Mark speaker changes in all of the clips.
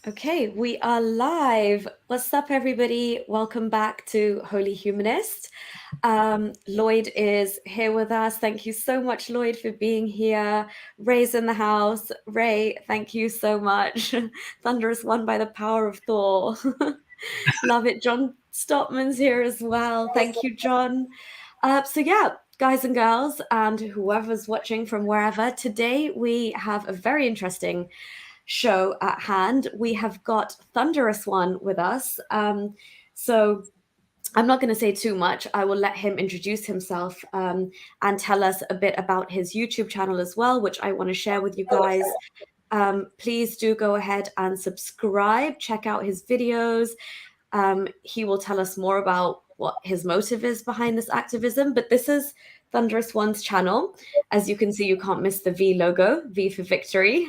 Speaker 1: Okay, we are live. What's up, everybody? Welcome back to Holy Humanist. Lloyd is here with us. Thank you so much, Lloyd, for being here. Ray's in the house. Ray, thank you so much. Thunderous One by the power of Thor. Love it. John Stopman's here as well. Thank you, John. So yeah, guys and girls, and whoever's watching from wherever, today we have a very interesting show at hand. We have got Thunderous One with us. So I'm not going to say too much. I will let him introduce himself and tell us a bit about his YouTube channel as well, which I want to share with you guys. Please do go ahead and subscribe, check out his videos. He will tell us more about what his motive is behind this activism, but this is Thunderous One's channel. As you can see, you can't miss the V logo, V for victory.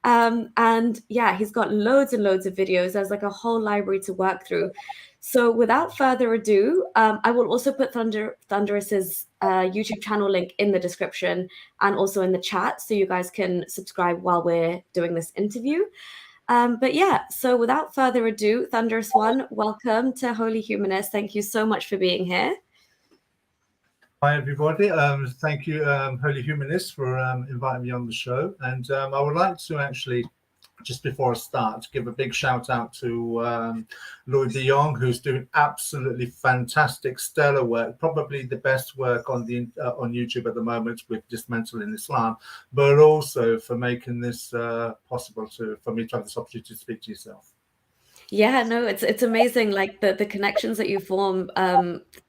Speaker 1: And yeah, he's got loads and loads of videos. There's like a whole library to work through. So without further ado, I will also put Thunderous's YouTube channel link in the description and also in the chat, so you guys can subscribe while we're doing this interview. But yeah, so without further ado, Thunderous One, welcome to Holy Humanist. Thank you so much for being here.
Speaker 2: Hi, everybody. Thank you, Holy Humanist, for inviting me on the show. And I would like to actually, just before I start, give a big shout out to Lloyd de Jong, who's doing absolutely fantastic, stellar work, probably the best work on YouTube at the moment with Dismantling Islam, but also for making this possible for me to have this opportunity to speak to yourself.
Speaker 1: Yeah, no, it's amazing, like the connections that you form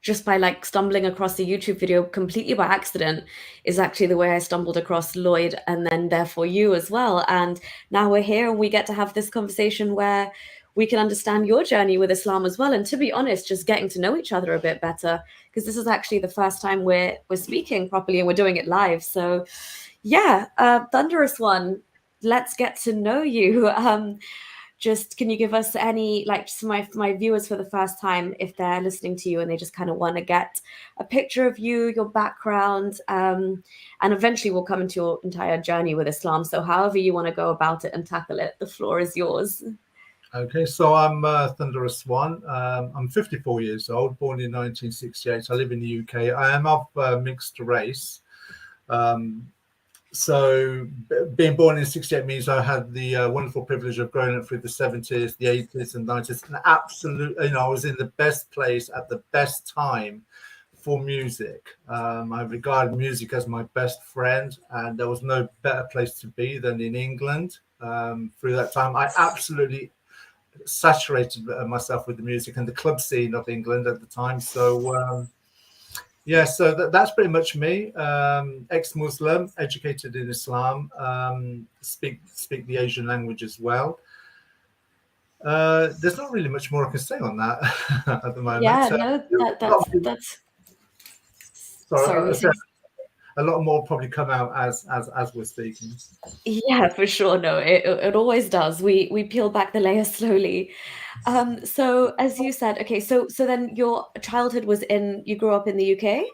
Speaker 1: just by like stumbling across a YouTube video completely by accident is actually the way I stumbled across Lloyd and then therefore you as well. And now we're here and we get to have this conversation where we can understand your journey with Islam as well. And to be honest, just getting to know each other a bit better, because this is actually the first time we're speaking properly and we're doing it live. So yeah, Thunderous One, let's get to know you. Just can you give us any, like, just my viewers for the first time, if they're listening to you and they just kind of want to get a picture of you, your background, and eventually we'll come into your entire journey with Islam. So however you want to go about it and tackle it, the floor is yours.
Speaker 2: Okay, so I'm Thunderous One. I'm 54 years old, born in 1968. I live in the UK. I am of mixed race. So being born in 68 means I had the wonderful privilege of growing up through the 70s, the 80s and 90s. And absolutely, I was in the best place at the best time for music. I regard music as my best friend, and there was no better place to be than in England through that time. I absolutely saturated myself with the music and the club scene of England at the time. So yeah, so that's pretty much me. Ex-Muslim, educated in Islam, speak the Asian language as well. There's not really much more I can say on that at the moment.
Speaker 1: Yeah, no, that's.
Speaker 2: Sorry, a lot more will probably come out as we're speaking.
Speaker 1: Yeah, for sure. No, it always does. We peel back the layers slowly. So as you said, okay, so then your childhood was you grew up in the UK?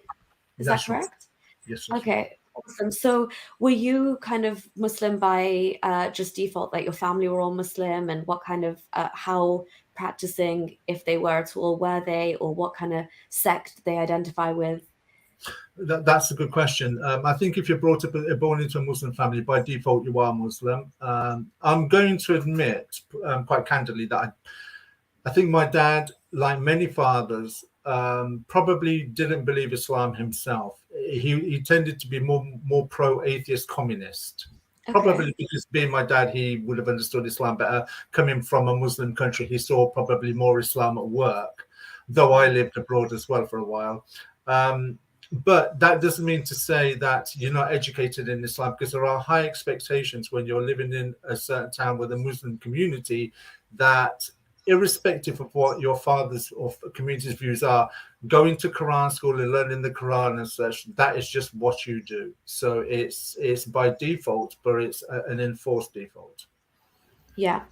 Speaker 1: Is that correct?
Speaker 2: Yes.
Speaker 1: Okay, awesome. So were you kind of Muslim by just default, like your family were all Muslim, and what kind of how practicing, if they were at all, were they, or what kind of sect they identify with?
Speaker 2: That's a good question. I think if you're born into a Muslim family, by default you are Muslim. I'm going to admit quite candidly that I think my dad, like many fathers, probably didn't believe Islam himself. He tended to be more pro-atheist communist. Okay. Probably because being my dad, he would have understood Islam better. Coming from a Muslim country, he saw probably more Islam at work, though I lived abroad as well for a while. But that doesn't mean to say that you're not educated in Islam, because there are high expectations when you're living in a certain town with a Muslim community that, irrespective of what your father's or community's views are, going to Quran school and learning the Quran and such, that is just what you do. So it's by default, but it's an enforced default.
Speaker 1: Yeah.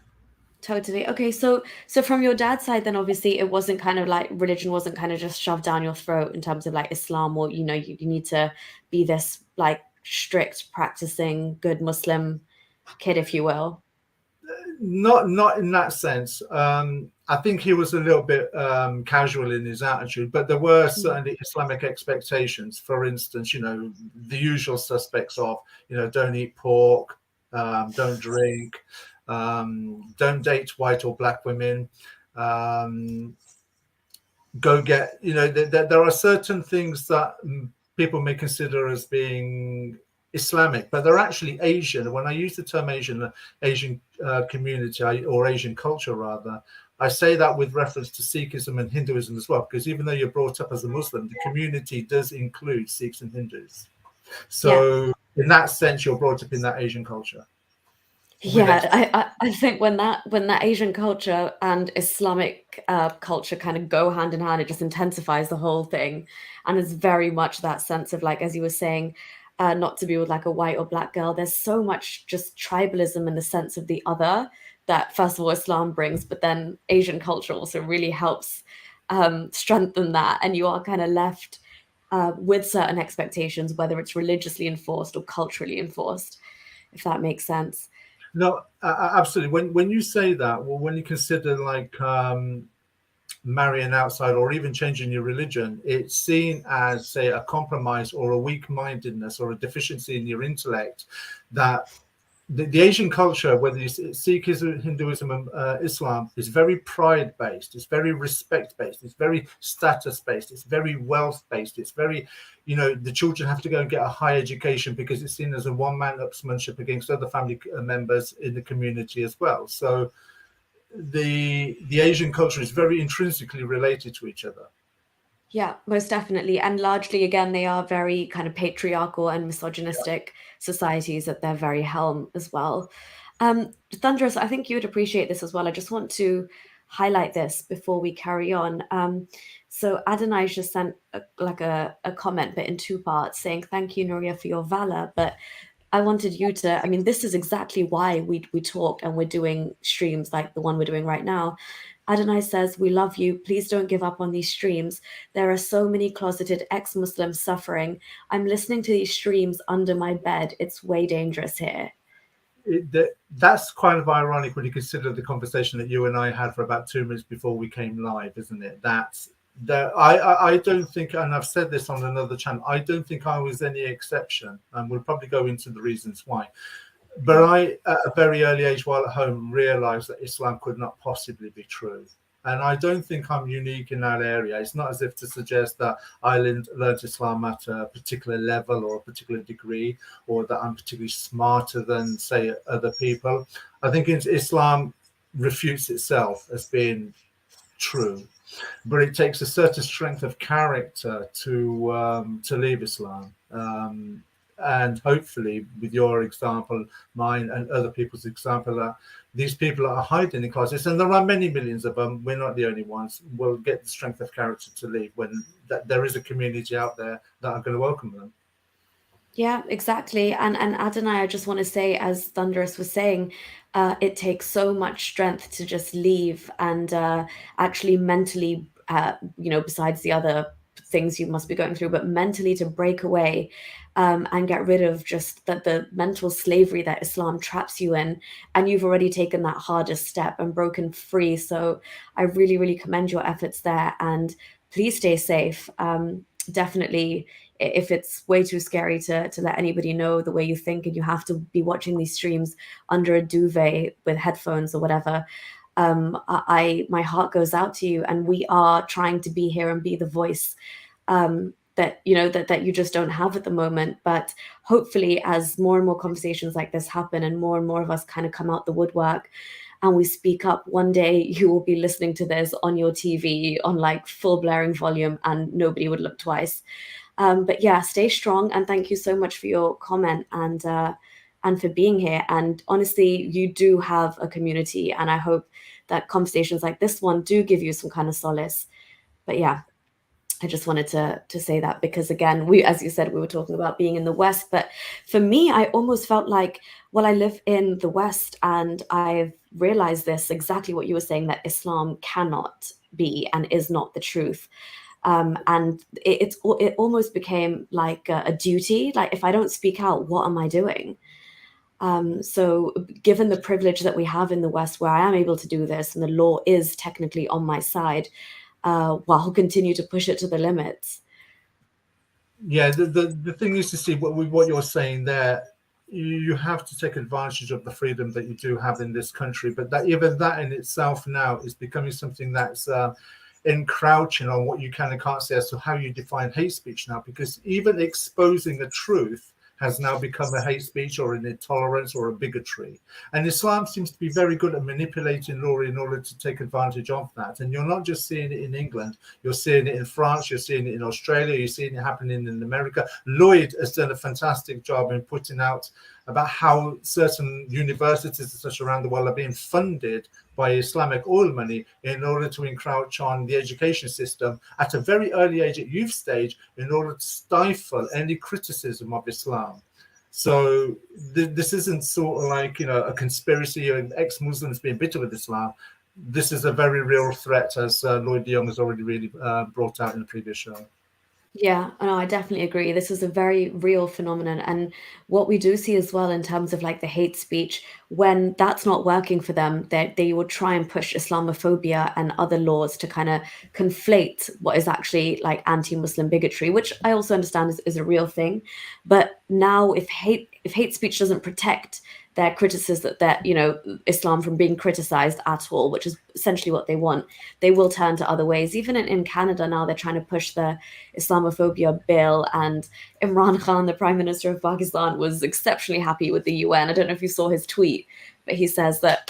Speaker 1: Totally. Okay, so from your dad's side, then obviously it wasn't kind of like religion wasn't kind of just shoved down your throat in terms of like Islam, or you need to be this like strict practicing good Muslim kid, if you will.
Speaker 2: Not in that sense. I think he was a little bit casual in his attitude, but there were certainly Islamic expectations. For instance, the usual suspects of, don't eat pork, don't drink, don't date white or black women, go get, there are certain things that people may consider as being Islamic, but they're actually Asian. When I use the term Asian community, or Asian culture rather, I say that with reference to Sikhism and Hinduism as well, because even though you're brought up as a Muslim, the community does include Sikhs and Hindus. So in that sense, you're brought up in that Asian culture.
Speaker 1: Yeah, I think when that Asian culture and Islamic culture kind of go hand in hand, it just intensifies the whole thing, and it's very much that sense of, like, as you were saying, not to be with like a white or black girl. There's so much just tribalism in the sense of the other that, first of all, Islam brings, but then Asian culture also really helps strengthen that, and you are kind of left with certain expectations, whether it's religiously enforced or culturally enforced, if that makes sense.
Speaker 2: No, absolutely. When you say that, well, when you consider like marrying outside or even changing your religion, it's seen as, say, a compromise or a weak-mindedness or a deficiency in your intellect. That the Asian culture, whether you Sikhism, Hinduism, and Islam, is very pride-based, it's very respect-based, it's very status-based, it's very wealth-based, it's very, the children have to go and get a high education because it's seen as a one-man upsmanship against other family members in the community as well. So the Asian culture is very intrinsically related to each other.
Speaker 1: Yeah, most definitely. And largely, again, they are very kind of patriarchal and misogynistic societies at their very helm as well. Thunderous, I think you would appreciate this as well. I just want to highlight this before we carry on. So Adonai just sent a comment, but in two parts, saying, "Thank you, Nuria, for your valor." But I wanted you to, I mean, this is exactly why we talk and we're doing streams like the one we're doing right now. Adonai says, "We love you. Please don't give up on these streams. There are so many closeted ex-Muslims suffering. I'm listening to these streams under my bed. It's way dangerous here."
Speaker 2: That's kind of ironic when you consider the conversation that you and I had for about 2 minutes before we came live, isn't it? I don't think, and I've said this on another channel, I don't think I was any exception, and we'll probably go into the reasons why. But I, at a very early age, while at home, realized that Islam could not possibly be true. And I don't think I'm unique in that area. It's not as if to suggest that I learned Islam at a particular level or a particular degree, or that I'm particularly smarter than, say, other people. I think Islam refutes itself as being true, but it takes a certain strength of character to leave Islam. And hopefully, with your example, mine, and other people's example, that these people are hiding in closets, and there are many millions of them. We're not the only ones. Will get the strength of character to leave when there is a community out there that are going to welcome them.
Speaker 1: Yeah, exactly. And Adonai, I just want to say, as Thunderous was saying, it takes so much strength to just leave and actually mentally, besides the other things you must be going through, but mentally to break away and get rid of just the mental slavery that Islam traps you in. And you've already taken that hardest step and broken free. So I really, really commend your efforts there. And please stay safe. Definitely, if it's way too scary to let anybody know the way you think, and you have to be watching these streams under a duvet with headphones or whatever, my heart goes out to you. And we are trying to be here and be the voice that you just don't have at the moment. But hopefully, as more and more conversations like this happen and more of us kind of come out the woodwork and we speak up, one day you will be listening to this on your TV on like full blaring volume and nobody would look twice. But yeah, stay strong, and thank you so much for your comment and for being here. And honestly, you do have a community, and I hope that conversations like this one do give you some kind of solace. But yeah, I just wanted to say that, because again, as you said, we were talking about being in the West, but for me, I almost felt like, well, I live in the West, and I've realized this, exactly what you were saying, that Islam cannot be and is not the truth. And it almost became like a duty. Like, if I don't speak out, what am I doing? So given the privilege that we have in the West, where I am able to do this and the law is technically on my side, well, I'll continue to push it to the limits.
Speaker 2: Yeah, the thing is to see what you're saying there. You have to take advantage of the freedom that you do have in this country, but that even that in itself now is becoming something that's encroaching on what you can and can't say as to how you define hate speech now, because even exposing a truth has now become a hate speech or an intolerance or a bigotry. And Islam seems to be very good at manipulating law in order to take advantage of that. And you're not just seeing it in England, you're seeing it in France, you're seeing it in Australia, you're seeing it happening in America. Lloyd has done a fantastic job in putting out about how certain universities and such around the world are being funded by Islamic oil money in order to encroach on the education system at a very early age, at youth stage, in order to stifle any criticism of Islam. So this isn't sort of like, a conspiracy of ex-Muslims being bitter with Islam. This is a very real threat, as Lloyd de Jong has already really brought out in the previous show.
Speaker 1: Yeah, no, I definitely agree. This is a very real phenomenon. And what we do see as well in terms of like the hate speech, when that's not working for them, they would try and push Islamophobia and other laws to kind of conflate what is actually like anti-Muslim bigotry, which I also understand is a real thing. But now if hate speech doesn't protect their criticism, that Islam from being criticized at all, which is essentially what they want, they will turn to other ways. Even in Canada now, they're trying to push the Islamophobia bill, and Imran Khan, the Prime Minister of Pakistan, was exceptionally happy with the UN. I don't know if you saw his tweet, but he says that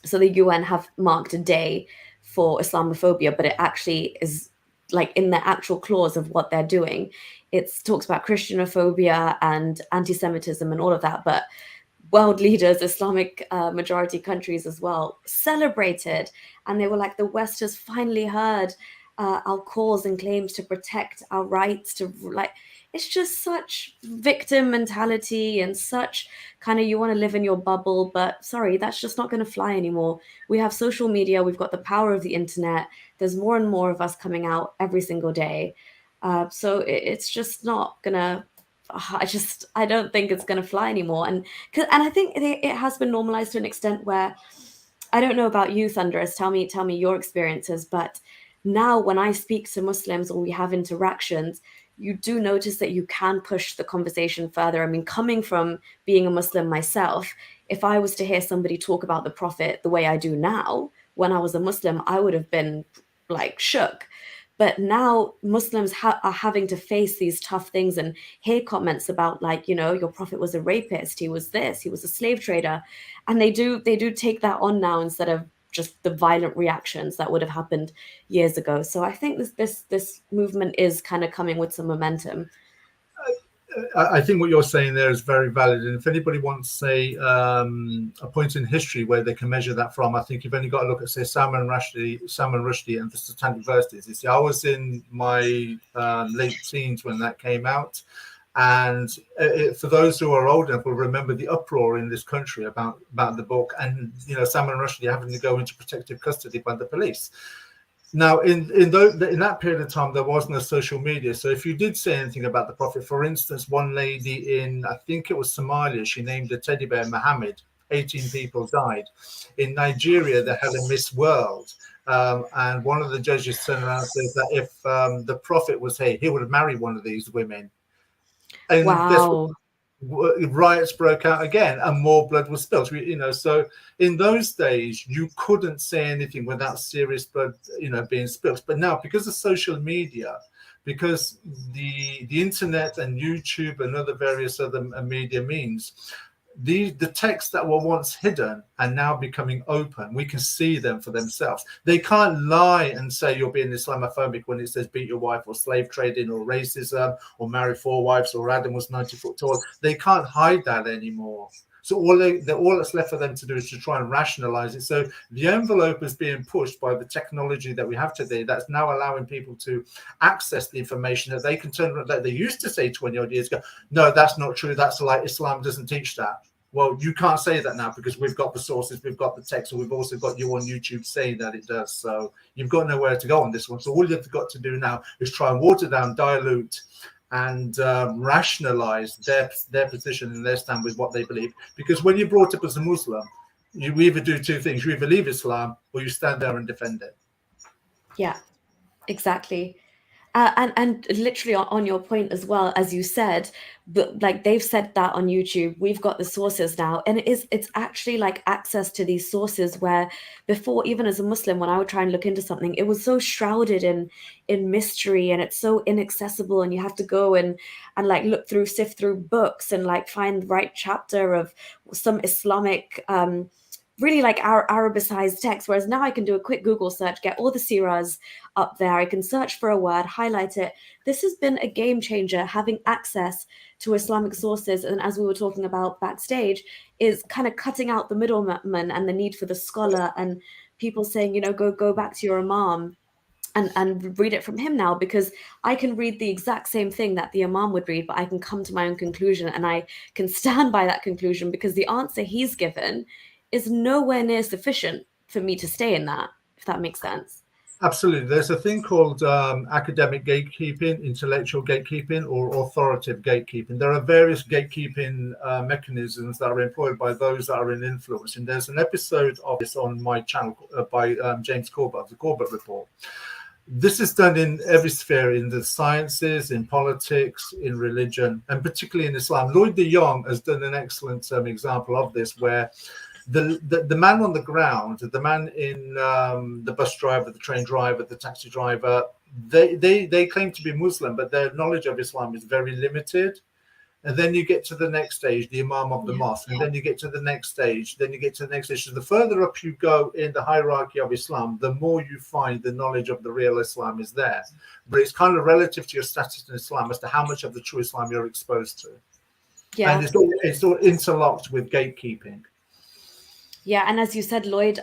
Speaker 1: so the UN have marked a day for Islamophobia, but it actually is like in the actual clause of what they're doing. It talks about Christianophobia and anti-Semitism and all of that, but world leaders, Islamic majority countries as well, celebrated. And they were like, the West has finally heard our calls and claims to protect our rights to, like, it's just such victim mentality and such kind of, you want to live in your bubble, but sorry, that's just not going to fly anymore. We have social media, we've got the power of the internet. There's more and more of us coming out every single day. So it's just not gonna, I don't think it's going to fly anymore. And I think it has been normalized to an extent where, I don't know about you, Thunderous, tell me your experiences, but now when I speak to Muslims or we have interactions, you do notice that you can push the conversation further. I mean, coming from being a Muslim myself, if I was to hear somebody talk about the Prophet the way I do now, when I was a Muslim, I would have been like shook. But now Muslims are having to face these tough things and hear comments about, like, your Prophet was a rapist, he was this, he was a slave trader. And they do take that on now instead of just the violent reactions that would have happened years ago. So I think this movement is kind of coming with some momentum.
Speaker 2: I think what you're saying there is very valid. And if anybody wants, say, a point in history where they can measure that from, I think you've only got to look at, say, Salman Rushdie and the Satanic Verses. You see, I was in my late teens when that came out. And for those who are old enough will remember the uproar in this country about the book, and Salman Rushdie having to go into protective custody by the police. Now, in that period of time, there was no social media. So if you did say anything about the Prophet, for instance, one lady in, I think it was Somalia, she named a teddy bear Muhammad. 18 people died. In Nigeria, they had a Miss World. And one of the judges turned around and says that if the Prophet was here, he would have married one of these women. And
Speaker 1: wow.
Speaker 2: Riots broke out again and more blood was spilled. So in those days you couldn't say anything without serious blood being spilled. But now, because of social media, because the internet and YouTube and other various other media means, the texts that were once hidden are now becoming open. We can see them for themselves. They can't lie and say you're being Islamophobic when it says beat your wife or slave trading or racism or marry 4 wives or Adam was 90 foot tall. They can't hide that anymore. So all that's left for them to do is to try and rationalize it. So the envelope is being pushed by the technology that we have today that's now allowing people to access the information that they can turn around, that they used to say 20 odd years ago, no, that's not true, that's like Islam doesn't teach that. Well, you can't say that now because we've got the sources, we've got the text, and we've also got you on YouTube saying that it does. So you've got nowhere to go on this one. So all you've got to do now is try and water down, dilute, and rationalize their position and their stand with what they believe. Because when you're brought up as a Muslim, you either do two things: you either leave Islam or you stand there and defend it.
Speaker 1: Yeah, exactly. And literally on your point as well, as you said, but like they've said that on YouTube, we've got the sources now, and it's actually like access to these sources where before, even as a Muslim, when I would try and look into something, it was so shrouded in mystery, and it's so inaccessible, and you have to go and like sift through books and like find the right chapter of some Islamic really like our Arabicized text, whereas now I can do a quick Google search, get all the siras up there. I can search for a word, highlight it. This has been a game changer, having access to Islamic sources. And as we were talking about backstage, is kind of cutting out the middleman and the need for the scholar and people saying, go back to your imam and read it from him now, because I can read the exact same thing that the imam would read, but I can come to my own conclusion, and I can stand by that conclusion because the answer he's given is nowhere near sufficient for me to stay in that, if that makes sense.
Speaker 2: Absolutely. There's a thing called academic gatekeeping, intellectual gatekeeping, or authoritative gatekeeping. There are various gatekeeping mechanisms that are employed by those that are in influence. And there's an episode of this on my channel by James Corbett, the Corbett Report. This is done in every sphere, in the sciences, in politics, in religion, and particularly in Islam. Lloyd de Jong has done an excellent example of this, where the man on the ground, the man in the bus driver, the train driver, the taxi driver, they claim to be Muslim, but their knowledge of Islam is very limited. And then you get to the next stage, the imam of the mosque, and then you get to the next stage, then you get to the next stage. So the further up you go in the hierarchy of Islam, the more you find the knowledge of the real Islam is there. But it's kind of relative to your status in Islam as to how much of the true Islam you're exposed to. Yeah. And it's all interlocked with gatekeeping.
Speaker 1: Yeah, and as you said, Lloyd,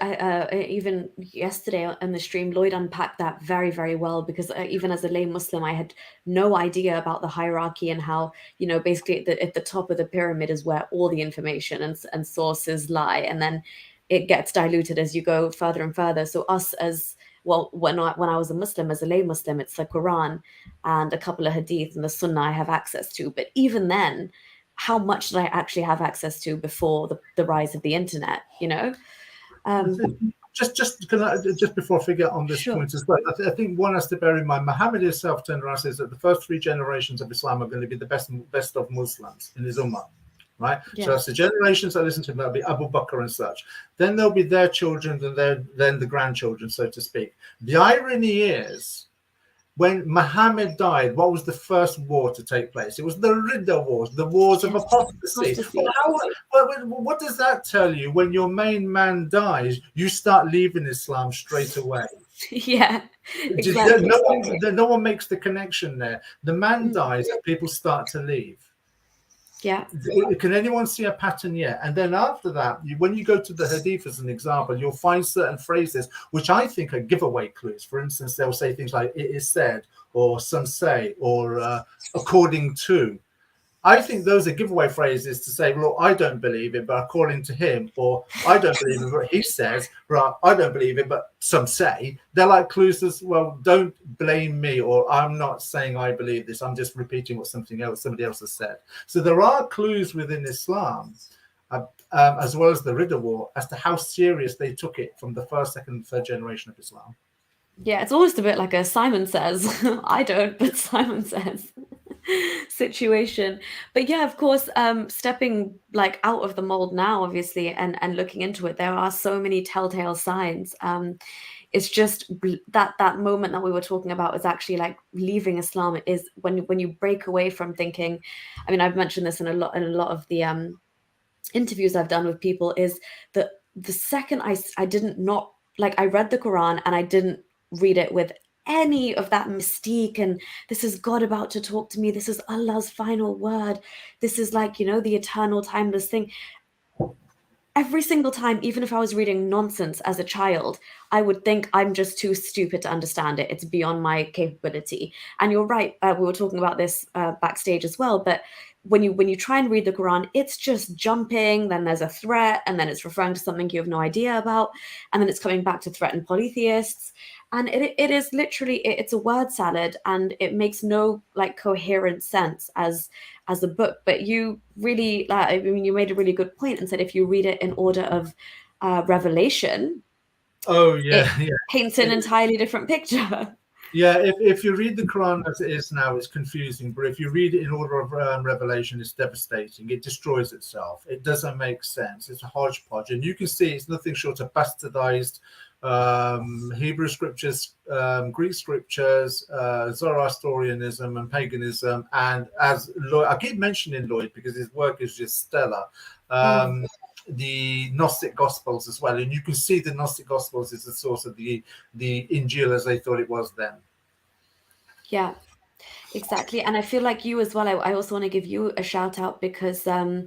Speaker 1: even yesterday on the stream, Lloyd unpacked that very, very well, because even as a lay Muslim, I had no idea about the hierarchy and how, basically at the top of the pyramid is where all the information and sources lie, and then it gets diluted as you go further and further. So us as well, when I was a Muslim, as a lay Muslim, it's the Quran and a couple of hadith and the Sunnah I have access to. But even then, how much did I actually have access to before the rise of the internet?
Speaker 2: Just before I forget on this point as well, I think one has to bear in mind, Muhammad himself turned around and says that the first 3 generations of Islam are going to be the best of Muslims in his ummah, right? Yeah. So that's the generations that listen to him. That'll be Abu Bakr and such. Then there'll be their children, and then the grandchildren, so to speak. The irony is, when Muhammad died, what was the first war to take place? It was the Ridda Wars, the wars of apostasy. What does that tell you? When your main man dies, you start leaving Islam straight away.
Speaker 1: Yeah, exactly.
Speaker 2: No one makes the connection there. The man dies, people start to leave.
Speaker 1: Yeah.
Speaker 2: Can anyone see a pattern yet? And then after that, when you go to the hadith as an example, you'll find certain phrases which I think are giveaway clues. For instance, they'll say things like "it is said," or "some say," or "according to." I think those are giveaway phrases to say, well, I don't believe it, but according to him, or I don't believe it, but he says, but I don't believe it, but some say. They're like clues as well. Don't blame me, or I'm not saying I believe this. I'm just repeating what somebody else has said. So there are clues within Islam, as well as the Ridda War, as to how serious they took it from the first, second, and third generation of Islam.
Speaker 1: Yeah, it's almost a bit like a Simon says. I don't, but Simon says situation. But yeah, of course, stepping like out of the mold now, obviously, and looking into it, there are so many telltale signs. It's just that moment that we were talking about is actually like leaving Islam. Is when you break away from thinking. I mean, I've mentioned this in a lot of the interviews I've done with people, is that the second I didn't not like, I read the Quran and I didn't read it with any of that mystique and this is God about to talk to me, this is Allah's final word, this is like, the eternal timeless thing. Every single time, even if I was reading nonsense as a child, I would think I'm just too stupid to understand it. It's beyond my capability. And you're right. We were talking about this backstage as well. But when you try and read the Quran, it's just jumping, then there's a threat, and then it's referring to something you have no idea about, and then it's coming back to threaten polytheists. And it is literally, it's a word salad, and it makes no like coherent sense as a book. But you really, I mean, you made a really good point and said if you read it in order of revelation, it paints an entirely different picture.
Speaker 2: Yeah, if you read the Quran as it is now, it's confusing. But if you read it in order of revelation, it's devastating. It destroys itself. It doesn't make sense. It's a hodgepodge. And you can see it's nothing short of bastardized Hebrew scriptures, Greek scriptures, Zoroastrianism and paganism. And as Lloyd, I keep mentioning Lloyd because his work is just stellar. The Gnostic Gospels as well, and you can see the Gnostic Gospels is the source of the Injil as they thought it was then.
Speaker 1: Yeah, exactly. And I feel like you as well, I also want to give you a shout out because the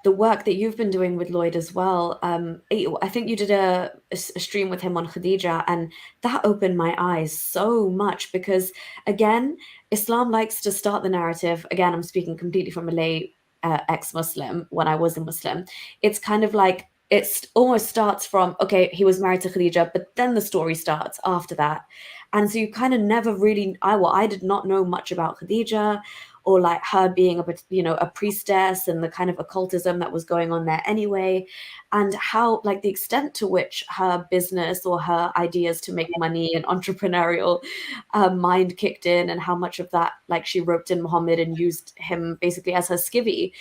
Speaker 1: work that you've been doing with Lloyd as well, I think you did a stream with him on Khadija, and that opened my eyes so much because, again, Islam likes to start the narrative. Again, I'm speaking completely from a lay ex-Muslim when I was a Muslim. It's kind of like it almost starts from, okay, he was married to Khadija, but then the story starts after that. And so you kind of never really, I did not know much about Khadija or like her being a priestess and the kind of occultism that was going on there anyway, and how like the extent to which her business or her ideas to make money and entrepreneurial mind kicked in, and how much of that like she roped in Muhammad and used him basically as her skivvy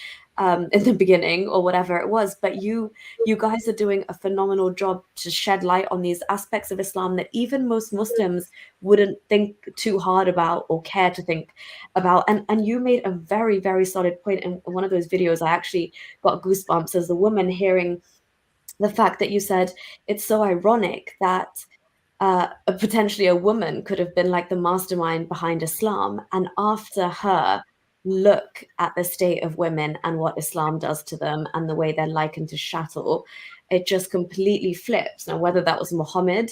Speaker 1: in the beginning or whatever it was. But you guys are doing a phenomenal job to shed light on these aspects of Islam that even most Muslims wouldn't think too hard about or care to think about. And you made a very, very solid point in one of those videos. I actually got goosebumps as a woman hearing the fact that you said it's so ironic that potentially a woman could have been like the mastermind behind Islam, and after her look at the state of women and what Islam does to them and the way they're likened to chattel, it just completely flips. Now, whether that was Muhammad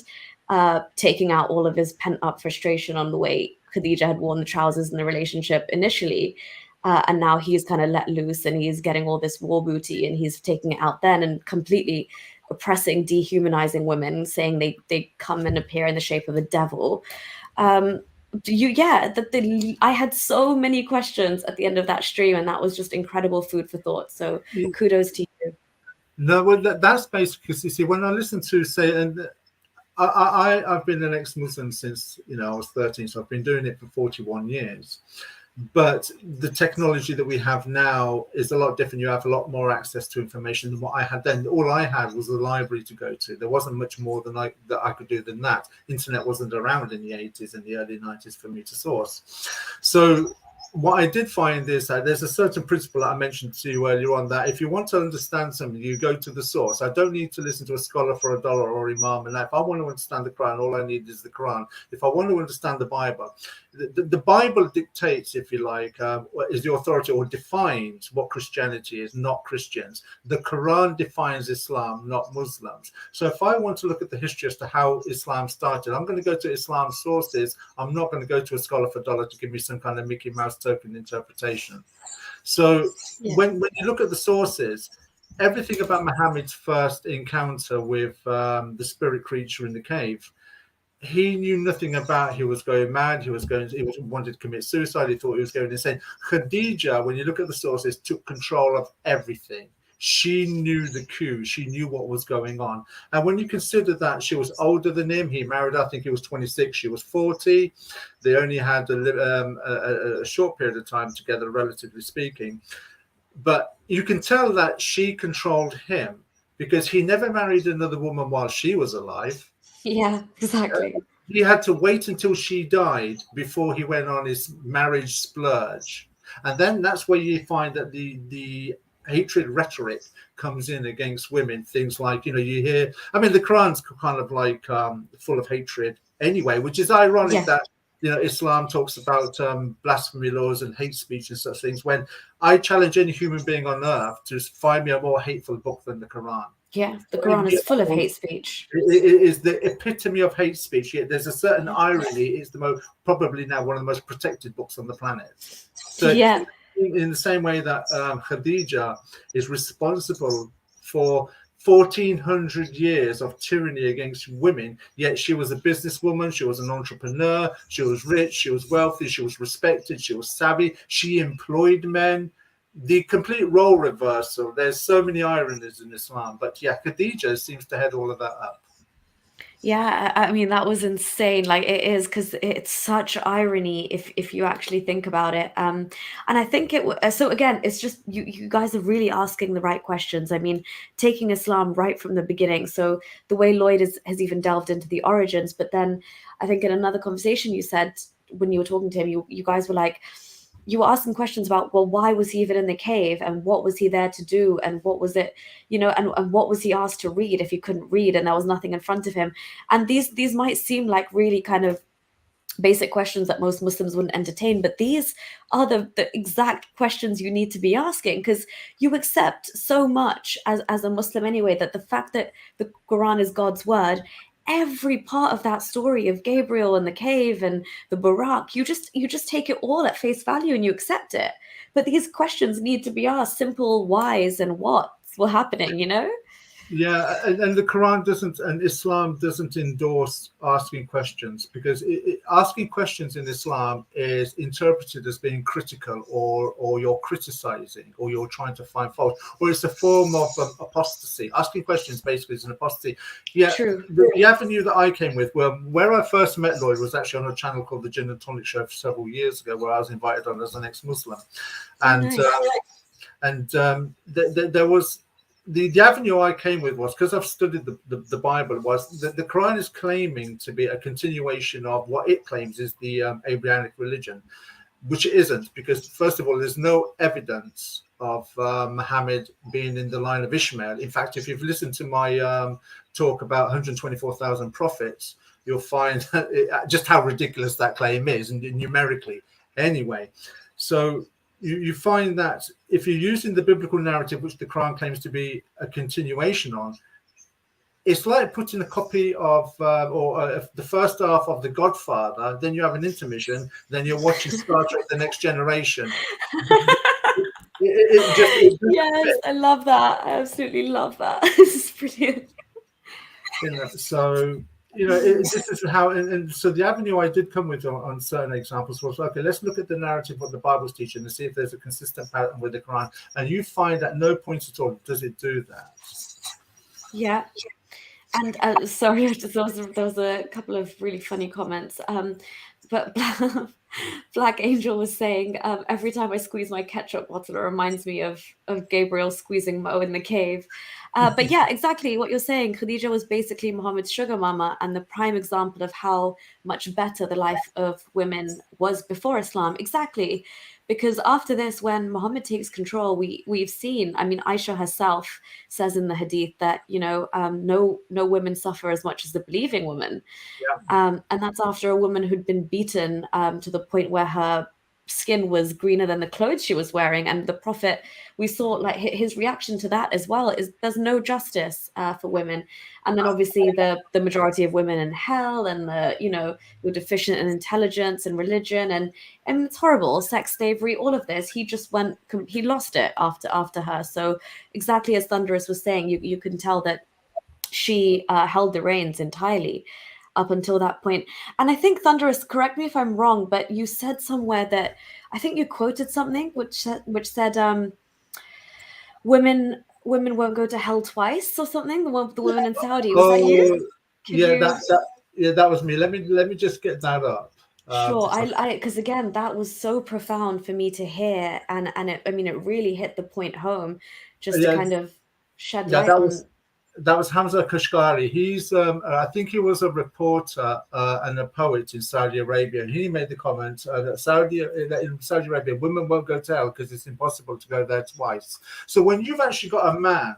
Speaker 1: taking out all of his pent-up frustration on the way Khadija had worn the trousers in the relationship initially, and now he's kind of let loose and he's getting all this war booty and he's taking it out then and completely oppressing, dehumanizing women, saying they come and appear in the shape of a devil. I had so many questions at the end of that stream, and that was just incredible food for thought. So kudos to you.
Speaker 2: No, well, that's basically, you see, when I listen to say, and I've been an ex-Muslim since I was 13, so I've been doing it for 41 years. But the technology that we have now is a lot different. You have a lot more access to information than what I had then. All I had was the library to go to. There wasn't much more than I could do than that. Internet wasn't around in the 80s and the early 90s for me to source. So what I did find is that there's a certain principle that I mentioned to you earlier on, that if you want to understand something, you go to the source. I don't need to listen to a scholar for $1 or imam. And if I want to understand the Quran, all I need is the Quran. If I want to understand the Bible, the Bible dictates, if you like, is the authority or defines what Christianity is, not Christians. The Quran defines Islam, not Muslims. So if I want to look at the history as to how Islam started, I'm going to go to Islam sources. I'm not going to go to a scholar for $1 to give me some kind of Mickey Mouse token interpretation. So when you look at the sources, everything about Muhammad's first encounter with the spirit creature in the cave, he knew nothing about. He was going mad. He wanted to commit suicide. He thought he was going insane. Khadija, when you look at the sources, took control of everything. She knew the coup. She knew what was going on. And when you consider that she was older than him, he married, I think he was 26, she was 40. They only had a short period of time together, relatively speaking. But you can tell that she controlled him because he never married another woman while she was alive.
Speaker 1: Yeah, exactly.
Speaker 2: He had to wait until she died before he went on his marriage splurge. And then that's where you find that the hatred rhetoric comes in against women. Things like, you hear, I mean, the Quran's kind of like full of hatred anyway, which is ironic that, Islam talks about blasphemy laws and hate speech and such things, when I challenge any human being on earth to find me a more hateful book than the Quran.
Speaker 1: Yeah, the Quran is full of hate speech.
Speaker 2: It is the epitome of hate speech. Yet there's a certain irony. It's probably now one of the most protected books on the planet. So in the same way that Khadija is responsible for 1400 years of tyranny against women, yet she was a businesswoman, she was an entrepreneur, she was rich, she was wealthy, she was respected, she was savvy, she employed men. The complete role reversal. There's so many ironies in Islam, but yeah, Khadija seems to head all of that up.
Speaker 1: Yeah, I mean, that was insane. Like it is, because it's such irony if you actually think about it. And I think so again, it's just you guys are really asking the right questions. I mean, taking Islam right from the beginning. So the way Lloyd has even delved into the origins, but then I think in another conversation you said when you were talking to him, you guys were like, you were asking questions about, well, why was he even in the cave, and what was he there to do, and what was it, and what was he asked to read if he couldn't read and there was nothing in front of him. And these might seem like really kind of basic questions that most Muslims wouldn't entertain, but these are the exact questions you need to be asking, because you accept so much as a Muslim anyway, that the fact that the Quran is God's word, every part of that story of Gabriel and the cave and the Buraq, you just take it all at face value and you accept it. But these questions need to be asked: simple whys and what's happening,
Speaker 2: Yeah, and the Quran doesn't, and Islam doesn't endorse asking questions, because asking questions in Islam is interpreted as being critical, or you're criticizing, or you're trying to find fault, or it's a form of apostasy. Asking questions basically is an apostasy. Yeah,
Speaker 1: True.
Speaker 2: The avenue that I came with, where I first met Lloyd was actually on a channel called the Gin and Tonic Show several years ago, where I was invited on as an ex-Muslim, and there was. The avenue I came with was, because I've studied the Bible, was that the Quran is claiming to be a continuation of what it claims is the Abrahamic religion, which it isn't, because first of all, there's no evidence of Muhammad being in the line of Ishmael. In fact, if you've listened to my talk about 124,000 prophets, you'll find just how ridiculous that claim is, and numerically anyway. So you find that if you're using the biblical narrative, which the Quran claims to be a continuation on, it's like putting a copy of the first half of The Godfather, then you have an intermission, then you're watching Star Trek: The Next Generation.
Speaker 1: Yes, I love that. I absolutely love that. This is brilliant.
Speaker 2: So this is how, and so the avenue I did come with on certain examples was, okay, let's look at the narrative of the Bible's teaching and see if there's a consistent pattern with the Quran. And you find at no point at all does it do that.
Speaker 1: Yeah. And sorry, there was a couple of really funny comments. But Black Angel was saying, every time I squeeze my ketchup bottle, it reminds me of Gabriel squeezing Mo in the cave. But yeah, exactly what you're saying. Khadija was basically Muhammad's sugar mama, and the prime example of how much better the life of women was before Islam. Exactly. Because after this, when Muhammad takes control, we've seen, I mean, Aisha herself says in the hadith that, no women suffer as much as the believing woman. Yeah. And that's after a woman who'd been beaten to the point where her skin was greener than the clothes she was wearing. And the Prophet, we saw like his reaction to that as well, is there's no justice for women. And then obviously the majority of women in hell, and you're deficient in intelligence and religion, and it's horrible, sex slavery, all of this. He just he lost it after her. So exactly as Thunderous was saying, you can tell that she held the reins entirely up until that point. And I think, Thunderous, correct me if I'm wrong, but you said somewhere that, I think you quoted something which said women won't go to hell twice or something. The women in Saudi, was that
Speaker 2: you? That was me. Let me just get that up.
Speaker 1: Sure. Because again, that was so profound for me to hear, and it really hit the point home, just to kind of shed light on.
Speaker 2: That was Hamza Kashgari. He's, I think he was a reporter and a poet in Saudi Arabia. And he made the comment that in Saudi Arabia, women won't go to hell because it's impossible to go there twice. So when you've actually got a man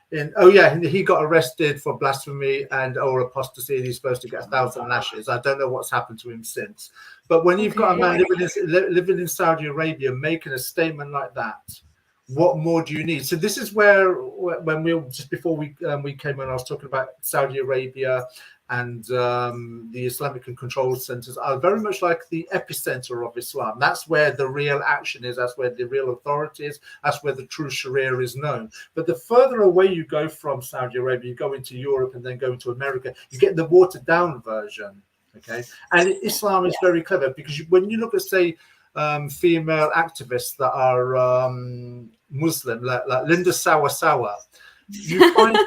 Speaker 2: he got arrested for blasphemy or apostasy, and he's supposed to get 1,000 lashes. I don't know what's happened to him since. But when you've got a man living in Saudi Arabia making a statement like that, What more do you need? So this is where, when we just before we came on, I was talking about Saudi Arabia and the Islamic and control centers are very much like the epicenter of Islam. That's where the real action is. That's where the real authority is. That's where the true Sharia is known. But the further away you go from Saudi Arabia, you go into Europe and then go into America, you get the watered down version. Okay, and Islam is very clever, because when you look at, say, female activists that are Muslim, like Linda Sawa, you find,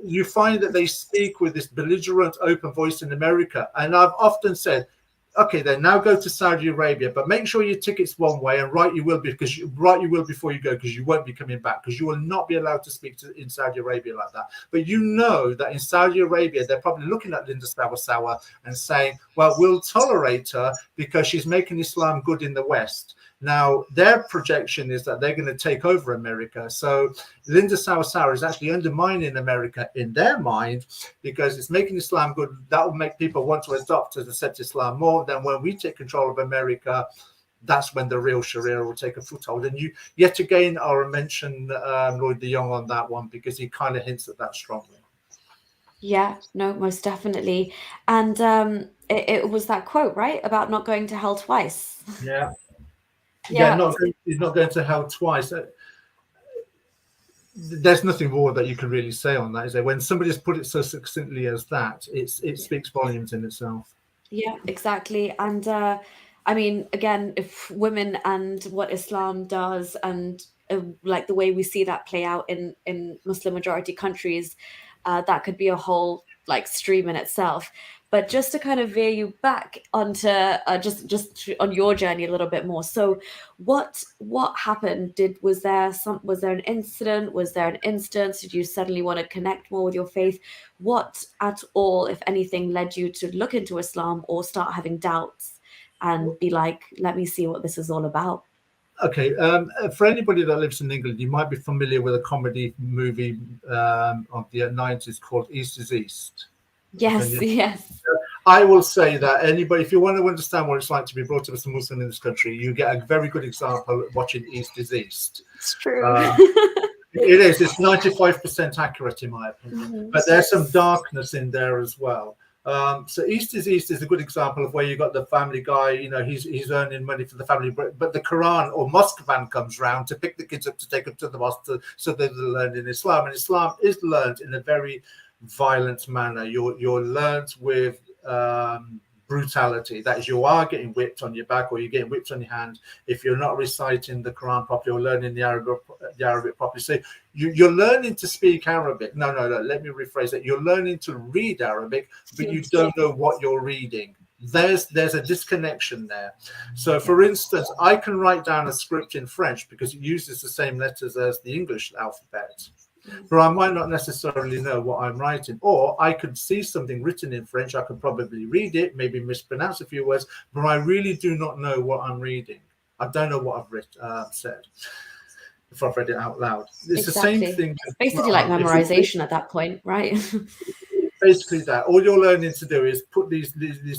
Speaker 2: you find that they speak with this belligerent, open voice in America. And I've often said, okay, then now go to Saudi Arabia, but make sure your ticket's one way, and right you will be, because right you will before you go, because you won't be coming back, because you will not be allowed to speak in Saudi Arabia like that. But you know that in Saudi Arabia, they're probably looking at Linda Sawa and saying, well, we'll tolerate her because she's making Islam good in the West. Now, their projection is that they're going to take over America. So Linda Sawa is actually undermining America in their mind, because it's making Islam good. That will make people want to adopt and accept Islam more. Then when we take control of America, that's when the real Sharia will take a foothold. And you, yet again, I'll mention Lloyd de Jong on that one, because he kind of hints at that strongly.
Speaker 1: Yeah, no, most definitely. And it was that quote, right, about not going to hell twice.
Speaker 2: Yeah. Yeah, he's not going to hell twice. There's nothing more that you can really say on that, is there? When somebody's put it so succinctly as that, it speaks volumes in itself.
Speaker 1: Yeah, exactly. And I mean, again, if women and what Islam does, and like the way we see that play out in Muslim majority countries, that could be a whole like stream in itself. But just to kind of veer you back onto just on your journey a little bit more. So what happened? Was there an incident? Was there an instance? Did you suddenly want to connect more with your faith? What at all, if anything, led you to look into Islam or start having doubts and be like, let me see what this is all about?
Speaker 2: Okay, for anybody that lives in England, you might be familiar with a comedy movie of the 90s called East is East.
Speaker 1: Yes, yes.
Speaker 2: I will say that anybody, if you want to understand what it's like to be brought up as a Muslim in this country, you get a very good example watching East is East.
Speaker 1: It's true.
Speaker 2: It is. It's 95% accurate in my opinion, but there's some darkness in there as well. So East is East is a good example of where you got the family guy, you know, he's earning money for the family, but the Quran or mosque van comes round to pick the kids up to take them to the mosque so they learn in Islam. And Islam is learned in a very violent manner. You're learnt with brutality. That is, you are getting whipped on your back or you're getting whipped on your hand if you're not reciting the Quran properly or learning the Arabic properly. So you're learning to speak Arabic. No, let me rephrase that. You're learning to read Arabic, but you don't know what you're reading. There's a disconnection there. So for instance, I can write down a script in French because it uses the same letters as the English alphabet, but I might not necessarily know what I'm writing. Or I could see something written in French, I could probably read it, maybe mispronounce a few words, but I really do not know what I'm reading. I don't know what I've said if I've read it out loud. It's exactly the same thing.
Speaker 1: It's basically like memorization at that point, right?
Speaker 2: Basically that. All you're learning to do is put these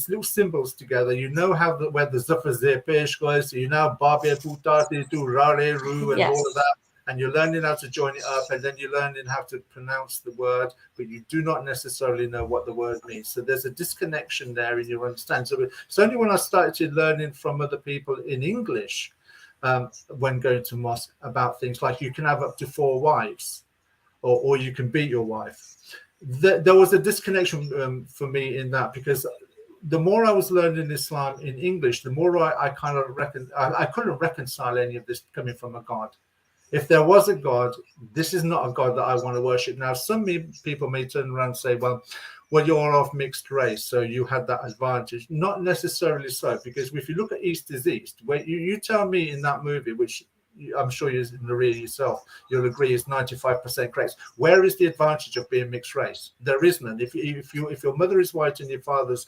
Speaker 2: little symbols together. You know where the zafar pesh goes, so you know babe putati tu rare ru and all of that. And you're learning how to join it up, and then you're learning how to pronounce the word, but you do not necessarily know what the word means. So there's a disconnection there in your understanding. So it's only when I started learning from other people in English when going to mosque about things like you can have up to 4 wives or you can beat your wife. There was a disconnection for me in that, because the more I was learning Islam in English, the more I kind of I couldn't reconcile any of this coming from a God. If there was a God, this is not a God that I want to worship. Now, some people may turn around and say, well, you're of mixed race, so you had that advantage. Not necessarily so, because if you look at East is East, where you tell me in that movie, which I'm sure you're Naria yourself, you'll agree is 95% correct. Where is the advantage of being mixed race? There is none. If your mother is white and your father's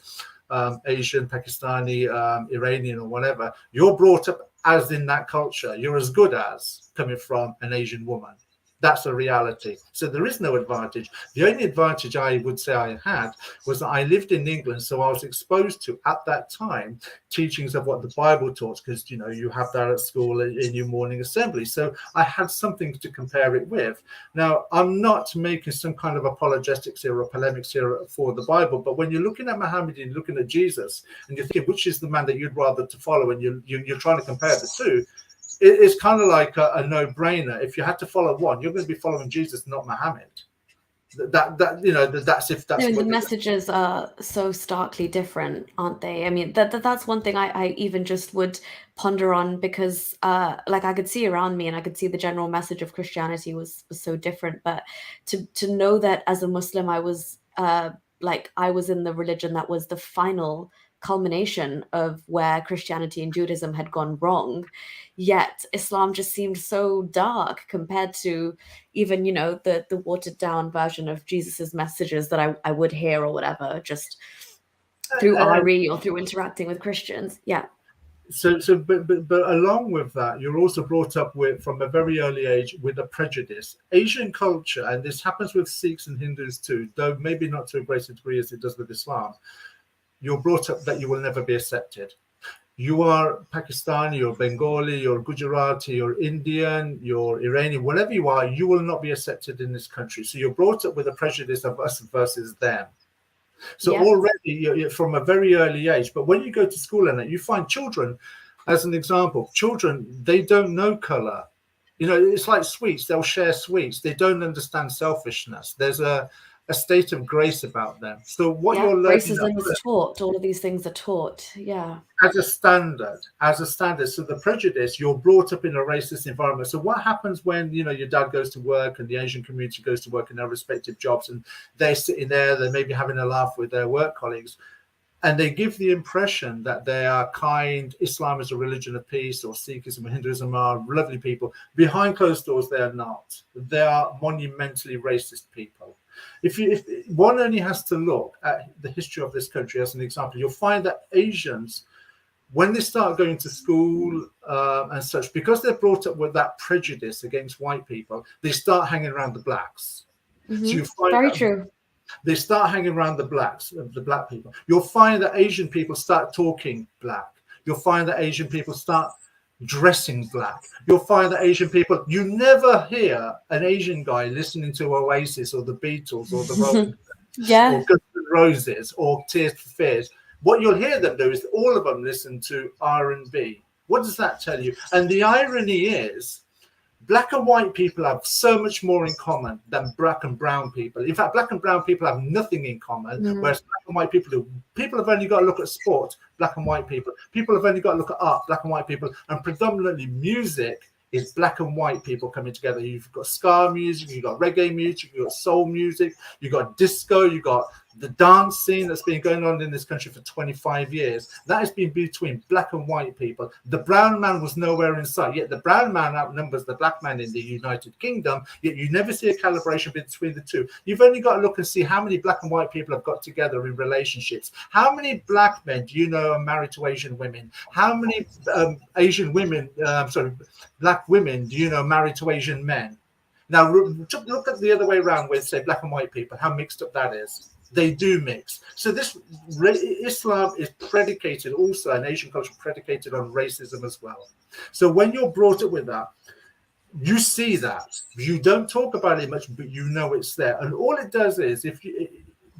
Speaker 2: Asian, Pakistani, Iranian, or whatever, you're brought up as in that culture. You're as good as coming from an Asian woman. That's a reality. So there is no advantage. The only advantage I would say I had was that I lived in England, so I was exposed to, at that time, teachings of what the Bible taught, because you have that at school in your morning assembly. So I had something to compare it with. Now, I'm not making some kind of apologetics here or polemics here for the Bible, but when you're looking at Muhammad and looking at Jesus, and you're thinking which is the man that you'd rather to follow, and you're trying to compare the two, it's kind of like a no-brainer. If you had to follow one, you're going to be following Jesus, not Muhammad. That's if that's
Speaker 1: The
Speaker 2: what
Speaker 1: messages are so starkly different, aren't they? I mean, that's one thing I even just would ponder on, because like I could see around me and I could see the general message of Christianity was so different. But to know that as a Muslim, I was I was in the religion that was the final culmination of where Christianity and Judaism had gone wrong, yet Islam just seemed so dark compared to even the watered down version of Jesus's messages that I would hear or whatever, just through RE or through interacting with Christians. Yeah.
Speaker 2: But along with that, you're also brought up with, from a very early age, with a prejudice. Asian culture, and this happens with Sikhs and Hindus too, though maybe not to a greater degree as it does with Islam. You're brought up that you will never be accepted. You are Pakistani, you're Bengali, you're Gujarati, you're Indian, you're Iranian, whatever you are, you will not be accepted in this country. So you're brought up with a prejudice of us versus them. So already you're from a very early age. But when you go to school and you find children, as an example, children, they don't know color. It's like sweets. They'll share sweets. They don't understand selfishness. There's a state of grace about them. So what you're learning,
Speaker 1: racism is taught. All of these things are taught. Yeah.
Speaker 2: As a standard. So the prejudice, you're brought up in a racist environment. So what happens when, your dad goes to work and the Asian community goes to work in their respective jobs, and they're sitting there, they're maybe having a laugh with their work colleagues, and they give the impression that they are kind, Islam is a religion of peace, or Sikhism and Hinduism are lovely people. Behind closed doors, they are not. They are monumentally racist people. If one only has to look at the history of this country as an example, you'll find that Asians, when they start going to school and such, because they're brought up with that prejudice against white people, they start hanging around the blacks.
Speaker 1: Mm-hmm. So you find very true.
Speaker 2: They start hanging around the black people. You'll find that Asian people start talking black. You'll find that Asian people start dressing black. You'll find that Asian people, you never hear an Asian guy listening to Oasis or the Beatles or the Rolling Stones or Guns N' Roses or Tears for Fears. What you'll hear them do is all of them listen to R&B. What does that tell you? And the irony is, black and white people have so much more in common than black and brown people. In fact, black and brown people have nothing in common, whereas black and white people have only got to look at sport, black and white people. People have only got to look at art, black and white people, and predominantly music is black and white people coming together. You've got ska music, you've got reggae music, you've got soul music, you've got disco, you've got the dance scene that's been going on in this country for 25 years. That has been between black and white people. The brown man was nowhere in sight, yet the brown man outnumbers the black man in the United Kingdom, yet you never see a calibration between the two. You've only got to look and see how many black and white people have got together in relationships. How many black men do you know are married to Asian women? How many Asian women, black women do you know married to Asian men? Now, look at the other way around with, say, black and white people, how mixed up that is. They do mix. So Islam is predicated also, and Asian culture predicated on racism as well. So when you're brought up with that, you see that. You don't talk about it much, but you know it's there. And all it does is,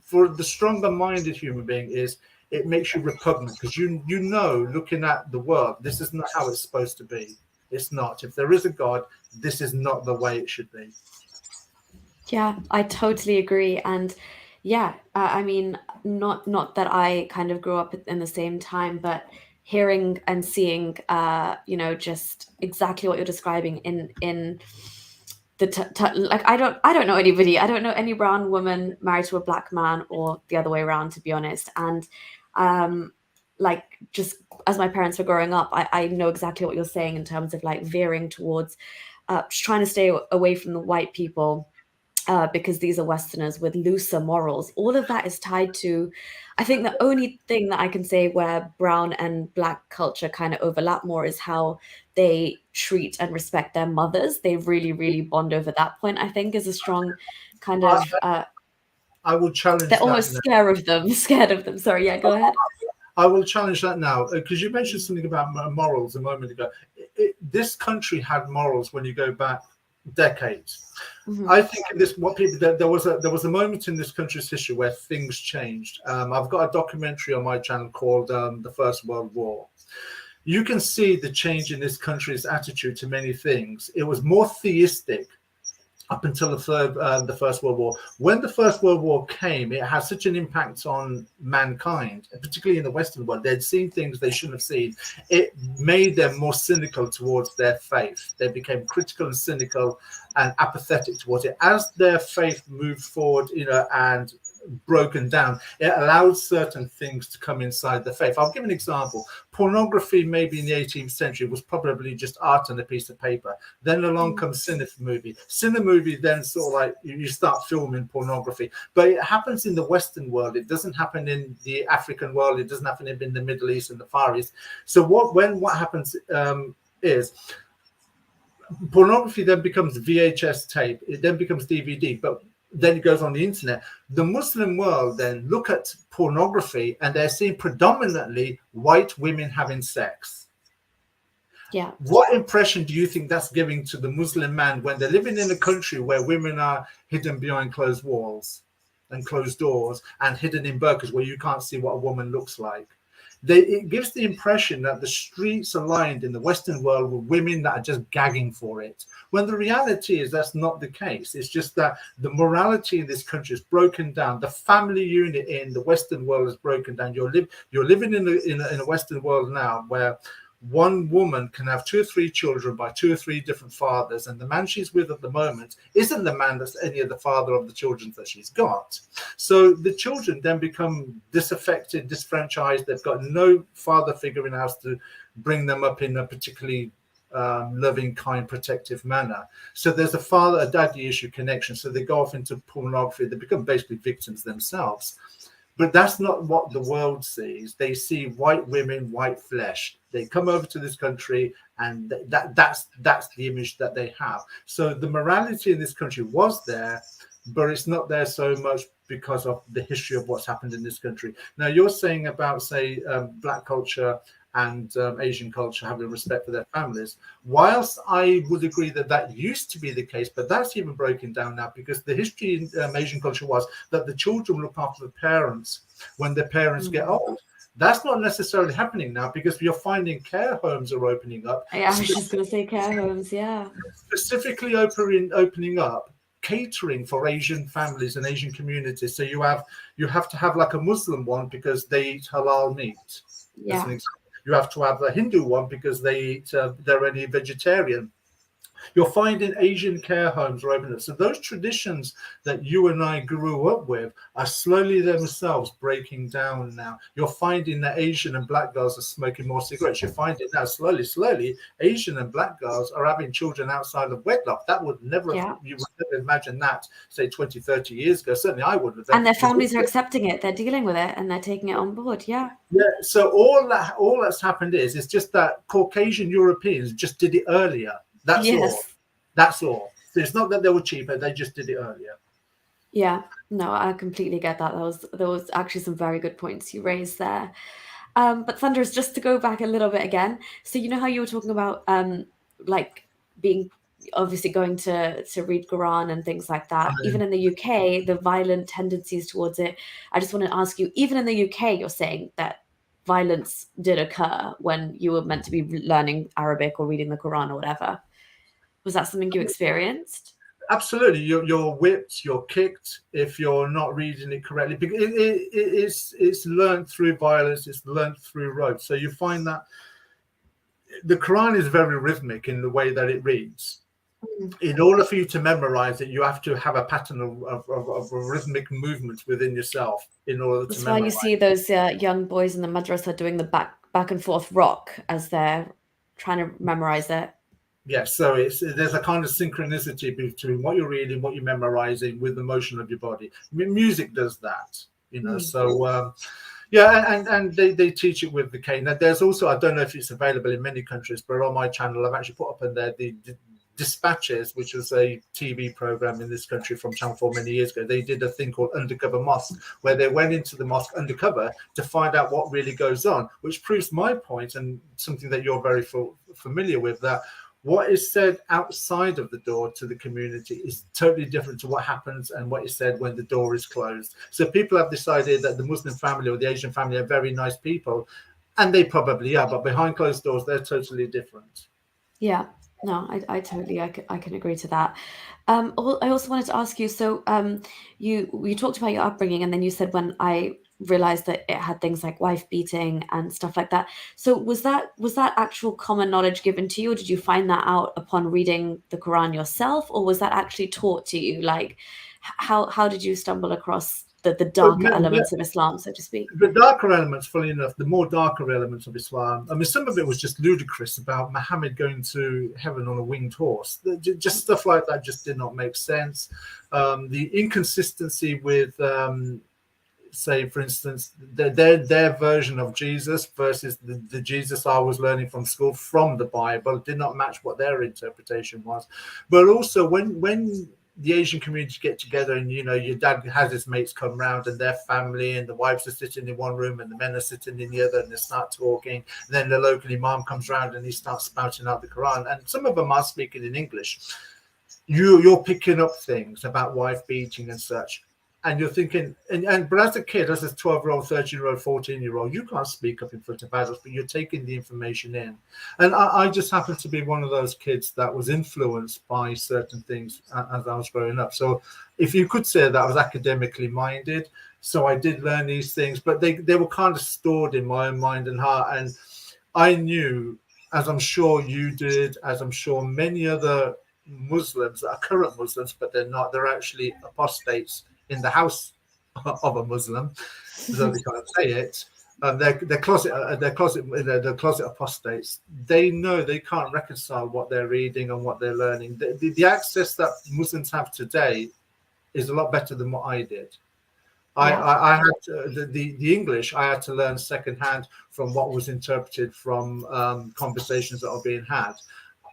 Speaker 2: for the stronger-minded human being, is it makes you repugnant, because you know, looking at the world, this is not how it's supposed to be. It's not. If there is a God, this is not the way it should be.
Speaker 1: Yeah, I totally agree. And yeah, I mean, not that I kind of grew up in the same time, but hearing and seeing, just exactly what you're describing in the like, I don't know anybody. I don't know any brown woman married to a black man, or the other way around, to be honest. And like, just as my parents were growing up, I know exactly what you're saying in terms of like veering towards trying to stay away from the white people. because these are Westerners with looser morals. All of that is tied to, I think the only thing that I can say where brown and black culture kind of overlap more is how they treat and respect their mothers. They really, really bond over that point, I think, is a strong kind
Speaker 2: I,
Speaker 1: of,
Speaker 2: I will challenge
Speaker 1: they're
Speaker 2: that
Speaker 1: almost
Speaker 2: now.
Speaker 1: scared of them. Sorry, yeah, go ahead.
Speaker 2: I will challenge that now, because you mentioned something about morals a moment ago. This country had morals when you go back decades. I think in this, what people there was a moment in this country's history where things changed. I've got a documentary on my channel called The First World War. You can see the change in this country's attitude to many things. It was more theistic up until the First World War. When the First World War came, it had such an impact on mankind, particularly in the Western world. They'd seen things they shouldn't have seen. It made them more cynical towards their faith. They became critical and cynical and apathetic towards it. As their faith moved forward, and broken down, it allowed certain things to come inside the faith. I'll give an example. Pornography, maybe in the 18th century, was probably just art on a piece of paper. Then along comes Cine movie, then sort of like you start filming pornography. But it happens in the Western world. It doesn't happen in the African world. It doesn't happen in the Middle East and the Far East. So what happens is pornography then becomes VHS tape. It then becomes DVD. But then it goes on the internet. The Muslim world then look at pornography and they're seeing predominantly white women having sex.
Speaker 1: Yeah.
Speaker 2: What impression do you think that's giving to the Muslim man when they're living in a country where women are hidden behind closed walls and closed doors and hidden in burqas where you can't see what a woman looks like? It gives the impression that the streets are lined in the Western world with women that are just gagging for it, when the reality is that's not the case. It's just that the morality in this country is broken down. The family unit in the Western world is broken down. You're living in a Western world now where one woman can have 2 or 3 children by 2 or 3 different fathers, and the man she's with at the moment isn't the man that's any of the father of the children that she's got. So the children then become disaffected, disfranchised. They've got no father figure in the house to bring them up in a particularly loving, kind, protective manner. So there's a daddy issue connection. So they go off into pornography. They become basically victims themselves. But that's not what the world sees. They see white women, white flesh. They come over to this country, and that's the image that they have. So the morality in this country was there, but it's not there so much because of the history of what's happened in this country. Now, you're saying about, say, black culture and Asian culture having respect for their families. Whilst I would agree that used to be the case, but that's even broken down now, because the history in Asian culture was that the children look after the parents when the parents get old. That's not necessarily happening now, because you're finding care homes are opening up.
Speaker 1: Yeah, I was just going to say care homes, yeah.
Speaker 2: Specifically opening up catering for Asian families and Asian communities. So you have to have like a Muslim one because they eat halal meat.
Speaker 1: Yeah.
Speaker 2: You have to have a Hindu one because they're only vegetarian. You're finding Asian care homes are opening up. So those traditions that you and I grew up with are slowly themselves breaking down now. You're finding that Asian and black girls are smoking more cigarettes. You're finding now slowly Asian and black girls are having children outside of wedlock. That would never, you would never imagine that, say 20, 30 years ago. Certainly I wouldn't have.
Speaker 1: And their families are accepting it. They're dealing with it and they're taking it on board. Yeah.
Speaker 2: Yeah. So all that's happened is just that Caucasian Europeans just did it earlier. That's all. That's all. So it's not that they were cheaper; they just did it earlier.
Speaker 1: Yeah, no, I completely get that. There was actually some very good points you raised there. But Thunderous, just to go back a little bit again. So you know how you were talking about like being obviously going to read Quran and things like that. Even in the UK, the violent tendencies towards it. I just want to ask you, even in the UK, you're saying that violence did occur when you were meant to be learning Arabic or reading the Quran or whatever. Was that something you experienced?
Speaker 2: Absolutely. You're whipped, you're kicked if you're not reading it correctly. Because it's learned through violence, it's learned through rote. So you find that the Quran is very rhythmic in the way that it reads. In order for you to memorize it, you have to have a pattern of rhythmic movement within yourself in order to memorize.
Speaker 1: That's why you see those young boys in the madrasa doing the back and forth rock as they're trying to memorize it.
Speaker 2: Yes, so there's a kind of synchronicity between what you're reading, what you're memorizing, with the motion of your body. Music does that, you know. So yeah, and they teach it with the cane. Now, there's also, I don't know if it's available in many countries, but on my channel I've actually put up in there the Dispatches, which was a TV program in this country from Channel 4 many years ago. They did a thing called Undercover Mosque, where they went into the mosque undercover to find out what really goes on, which proves my point, and something that you're very familiar with, that what is said outside of the door to the community is totally different to what happens and what is said when the door is closed. So people have decided that the Muslim family or the Asian family are very nice people, and they probably are, but behind closed doors, they're totally different.
Speaker 1: Yeah, no, I totally, I can agree to that. I also wanted to ask you, so you talked about your upbringing, and then you said, when I realized that it had things like wife beating and stuff like that. So was that actual common knowledge given to you, or did you find that out upon reading the Quran yourself, or was that actually taught to you? Like, how did you stumble across the darker elements of Islam, so to speak?
Speaker 2: The darker elements, fully enough, the more darker elements of Islam. I mean, some of it was just ludicrous, about Muhammad going to heaven on a winged horse. Just stuff like that just did not make sense. The inconsistency with, say, for instance, their version of Jesus versus the Jesus I was learning from school from the Bible did not match what their interpretation was. But also, when the Asian community get together, and you know, your dad has his mates come round and their family, and the wives are sitting in one room and the men are sitting in the other, and they start talking, and then the local imam comes round and he starts spouting out the Quran, and some of them are speaking in English. You're picking up things about wife beating and such, and you're thinking, but as a kid, as a 12-year-old, 13-year-old, 14-year-old, you can't speak up in front of adults, but you're taking the information in. And I just happened to be one of those kids that was influenced by certain things as I was growing up. So if you could say that I was academically minded, so I did learn these things, but they were kind of stored in my own mind and heart. And I knew, as I'm sure you did, as I'm sure many other Muslims that are current Muslims, but they're not, they're actually apostates in the house of a Muslim, though they can't say it. They're closet apostates. They know they can't reconcile what they're reading and what they're learning. The access that Muslims have today is a lot better than what I did. I had the English I had to learn secondhand from what was interpreted from conversations that are being had.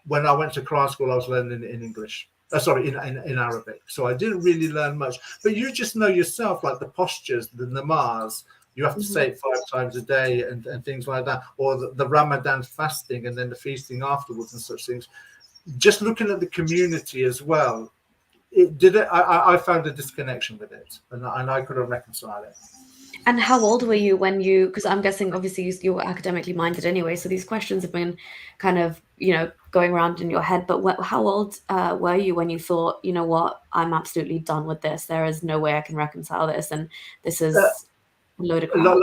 Speaker 2: When I went to Quran school, I was learning in English. In Arabic. So I didn't really learn much. But you just know yourself, like the postures, the namaz, you have to say it 5 times a day and things like that. Or the Ramadan fasting and then the feasting afterwards and such things. Just looking at the community as well, I found a disconnection with it, and I couldn't reconcile it.
Speaker 1: And how old were you when you, because I'm guessing obviously you were academically minded anyway, so these questions have been kind of, you know, going around in your head, but how old were you when you thought, you know what, I'm absolutely done with this. There is no way I can reconcile this, and this is a load of crap.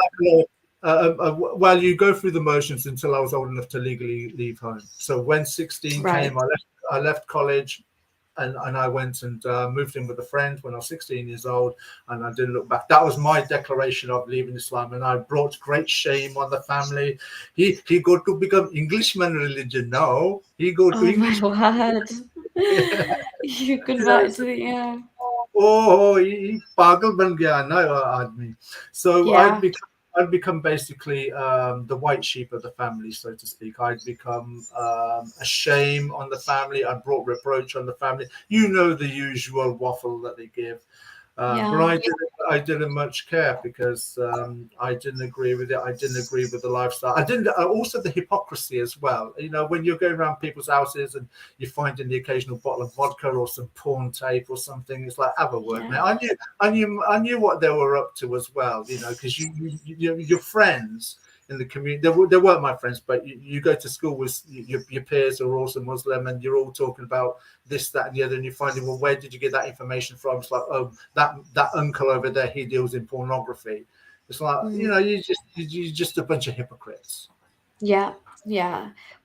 Speaker 2: Well, you go through the motions until I was old enough to legally leave home. So when 16 came, I left college. And I went and moved in with a friend when I was 16 years old, and I didn't look back. That was my declaration of leaving Islam, and I brought great shame on the family. He got to become Englishman religion now. He got to English.
Speaker 1: Oh my word! You converted to the
Speaker 2: Oh, he pagal ban gaya na aadmi. So
Speaker 1: yeah.
Speaker 2: I'd become basically the white sheep of the family, so to speak. I'd become a shame on the family. I brought reproach on the family. You know, the usual waffle that they give. But I didn't much care, because I didn't agree with it. I didn't agree with the lifestyle. I didn't. Also, the hypocrisy as well. You know, when you're going around people's houses and you're finding the occasional bottle of vodka or some porn tape or something, it's like, have a word, man. I knew what they were up to as well. You know, because your friends in the community, they weren't my friends, but you go to school with your peers who are also Muslim, and you're all talking about this, that, and the other, and you're finding, well, where did you get that information from? It's like, oh, that uncle over there, he deals in pornography. It's like, you know, you're just a bunch of hypocrites.
Speaker 1: Yeah.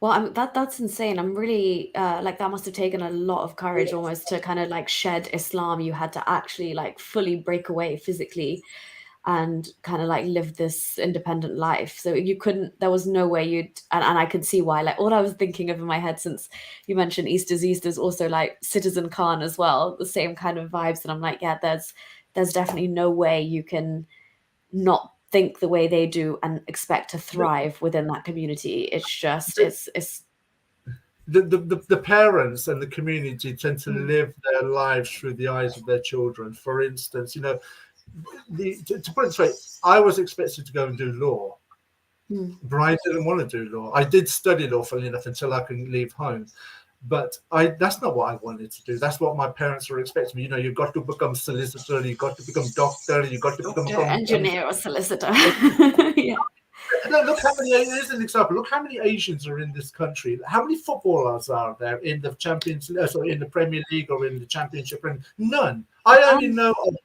Speaker 1: Well, that's insane. I'm really like, that must have taken a lot of courage almost to kind of like shed Islam. You had to actually like fully break away physically. and kind of like live this independent life. So there was no way and I could see why. Like, all I was thinking of in my head, since you mentioned Easter's also like Citizen Khan as well, the same kind of vibes. And I'm like, yeah, there's definitely no way you can not think the way they do and expect to thrive within that community. It's just, it's
Speaker 2: the parents and the community tend to live their lives through the eyes of their children. For instance, to put it this way, I was expected to go and do law, but I didn't want to do law. I did study law, funnily enough, until I could leave home. But that's not what I wanted to do. That's what my parents were expecting me. You've got to become solicitor, you've got to become doctor, you've got to become
Speaker 1: engineer or solicitor. Yeah.
Speaker 2: Look how many. Here's an example. Look how many Asians are in this country. How many footballers are there in the in the Premier League or in the Championship? None. I only know of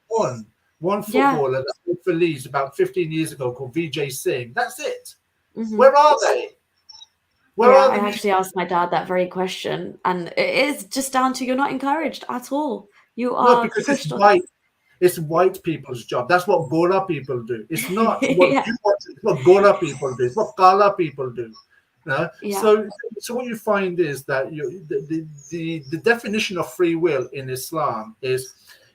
Speaker 2: one footballer that played for Leeds about 15 years ago called Vijay Singh. That's it. Where are they?
Speaker 1: I actually asked my dad that very question, and it is just down to, you're not encouraged at all. You are
Speaker 2: because
Speaker 1: pushed
Speaker 2: it's white. It's white people's job. That's what Gora people do. It's not what you want. It's what Gora people do. It's what Kala people do. So what you find is that the definition of free will in Islam is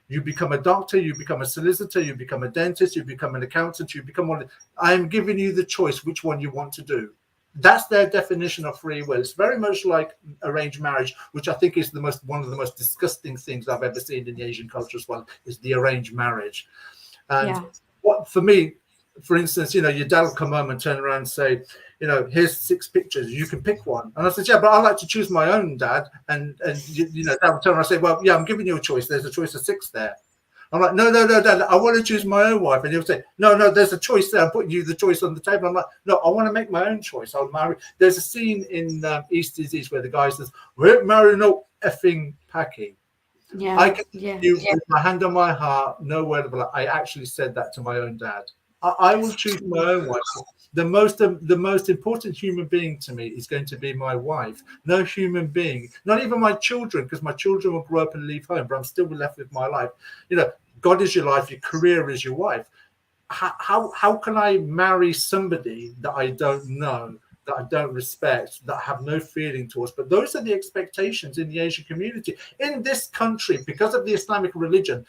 Speaker 2: you become a doctor, you become a solicitor, you become a dentist, you become an accountant, you become one. I am giving you the choice which one you want to do. That's their definition of free will. It's very much like arranged marriage, which I think is one of the most disgusting things I've ever seen in the Asian culture as well, is the arranged marriage. And what for me, for instance, your dad will come home and turn around and say, here's 6 pictures, you can pick one. And I said, yeah, but I like to choose my own, Dad. And dad will turn around and say, well, yeah, I'm giving you a choice. There's a choice of 6 there. I'm like, no, Dad, I want to choose my own wife. And he'll say, no, there's a choice there. I'm putting you the choice on the table. I'm like, no, I want to make my own choice. I'll marry. There's a scene in East is East where the guy says, we're marrying no effing Paki. I can you with my hand on my heart, no word of a lie. I actually said that to my own dad. I will choose my own wife. The most important human being to me is going to be my wife. No human being, not even my children, because my children will grow up and leave home, but I'm still left with my life. God is your life, your career is your wife. How can I marry somebody that I don't know, that I don't respect, that I have no feeling towards? But those are the expectations in the Asian community. In this country, because of the Islamic religion,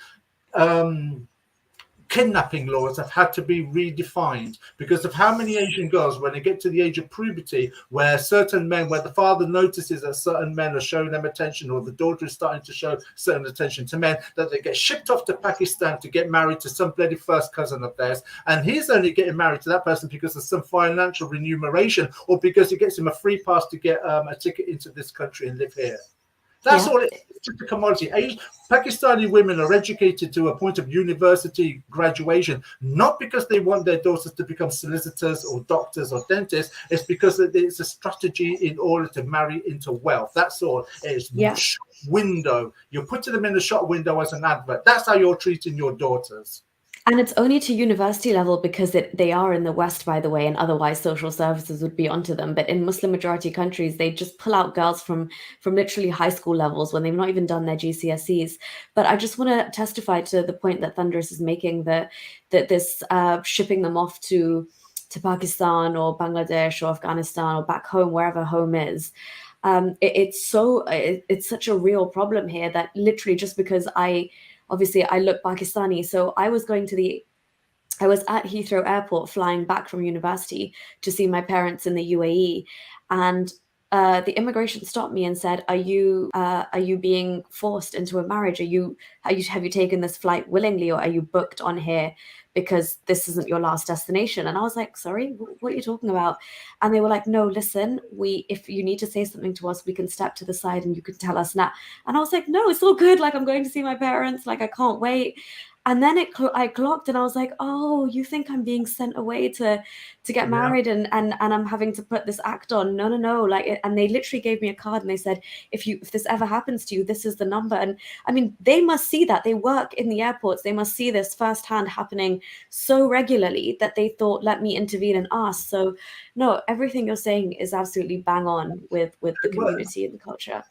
Speaker 2: kidnapping laws have had to be redefined because of how many Asian girls, when they get to the age of puberty, where the father notices that certain men are showing them attention, or the daughter is starting to show certain attention to men, that they get shipped off to Pakistan to get married to some bloody first cousin of theirs. And he's only getting married to that person because of some financial remuneration, or because it gets him a free pass to get a ticket into this country and live here. That's all it is. It's just a commodity. Pakistani women are educated to a point of university graduation, not because they want their daughters to become solicitors or doctors or dentists. It's because it's a strategy in order to marry into wealth. That's all. It's shop window. You're putting them in the shop window as an advert. That's how you're treating your daughters.
Speaker 1: And it's only to university level, because they are in the West, by the way, and otherwise social services would be onto them. But in Muslim majority countries, they just pull out girls from literally high school levels when they've not even done their GCSEs. But I just want to testify to the point that Thunderous is making, that this shipping them off to Pakistan or Bangladesh or Afghanistan or back home, wherever home is. It's such a real problem here that literally, just because obviously I look Pakistani, so I was at Heathrow Airport flying back from university to see my parents in the UAE, and the immigration stopped me and said, "Are you being forced into a marriage? Have you taken this flight willingly, or are you booked on here because this isn't your last destination?" And I was like, "Sorry, what are you talking about?" And they were like, "No, listen, if you need to say something to us, we can step to the side and you can tell us now." And I was like, "No, it's all good. Like, I'm going to see my parents. Like, I can't wait." And then I clocked, and I was like, "Oh, you think I'm being sent away to get married and I'm having to put this act on? No. Like, and they literally gave me a card and they said, if this ever happens to you, this is the number." And I mean, they must see that. They work in the airports. They must see this firsthand happening so regularly that they thought, let me intervene and ask. So no, everything you're saying is absolutely bang on with the community and the culture.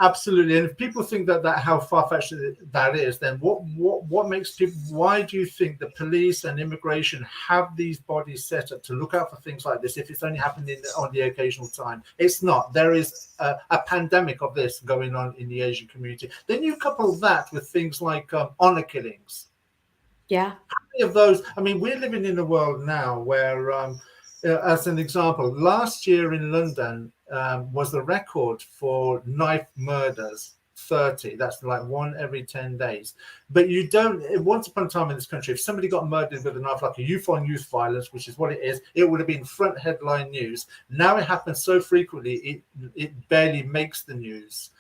Speaker 2: Absolutely, and if people think that how far-fetched that is, then what makes people? Why do you think the police and immigration have these bodies set up to look out for things like this? If it's only happening on the occasional time, it's not. There is a pandemic of this going on in the Asian community. Then you couple that with things like honor killings.
Speaker 1: Yeah.
Speaker 2: How many of those? I mean, we're living in a world now where, as an example, last year in London was the record for knife murders. 30. That's like one every 10 days. But you don't. Once upon a time in this country, if somebody got murdered with a knife, like a youth on youth violence, which is what it is, it would have been front headline news. Now it happens so frequently, it barely makes the news.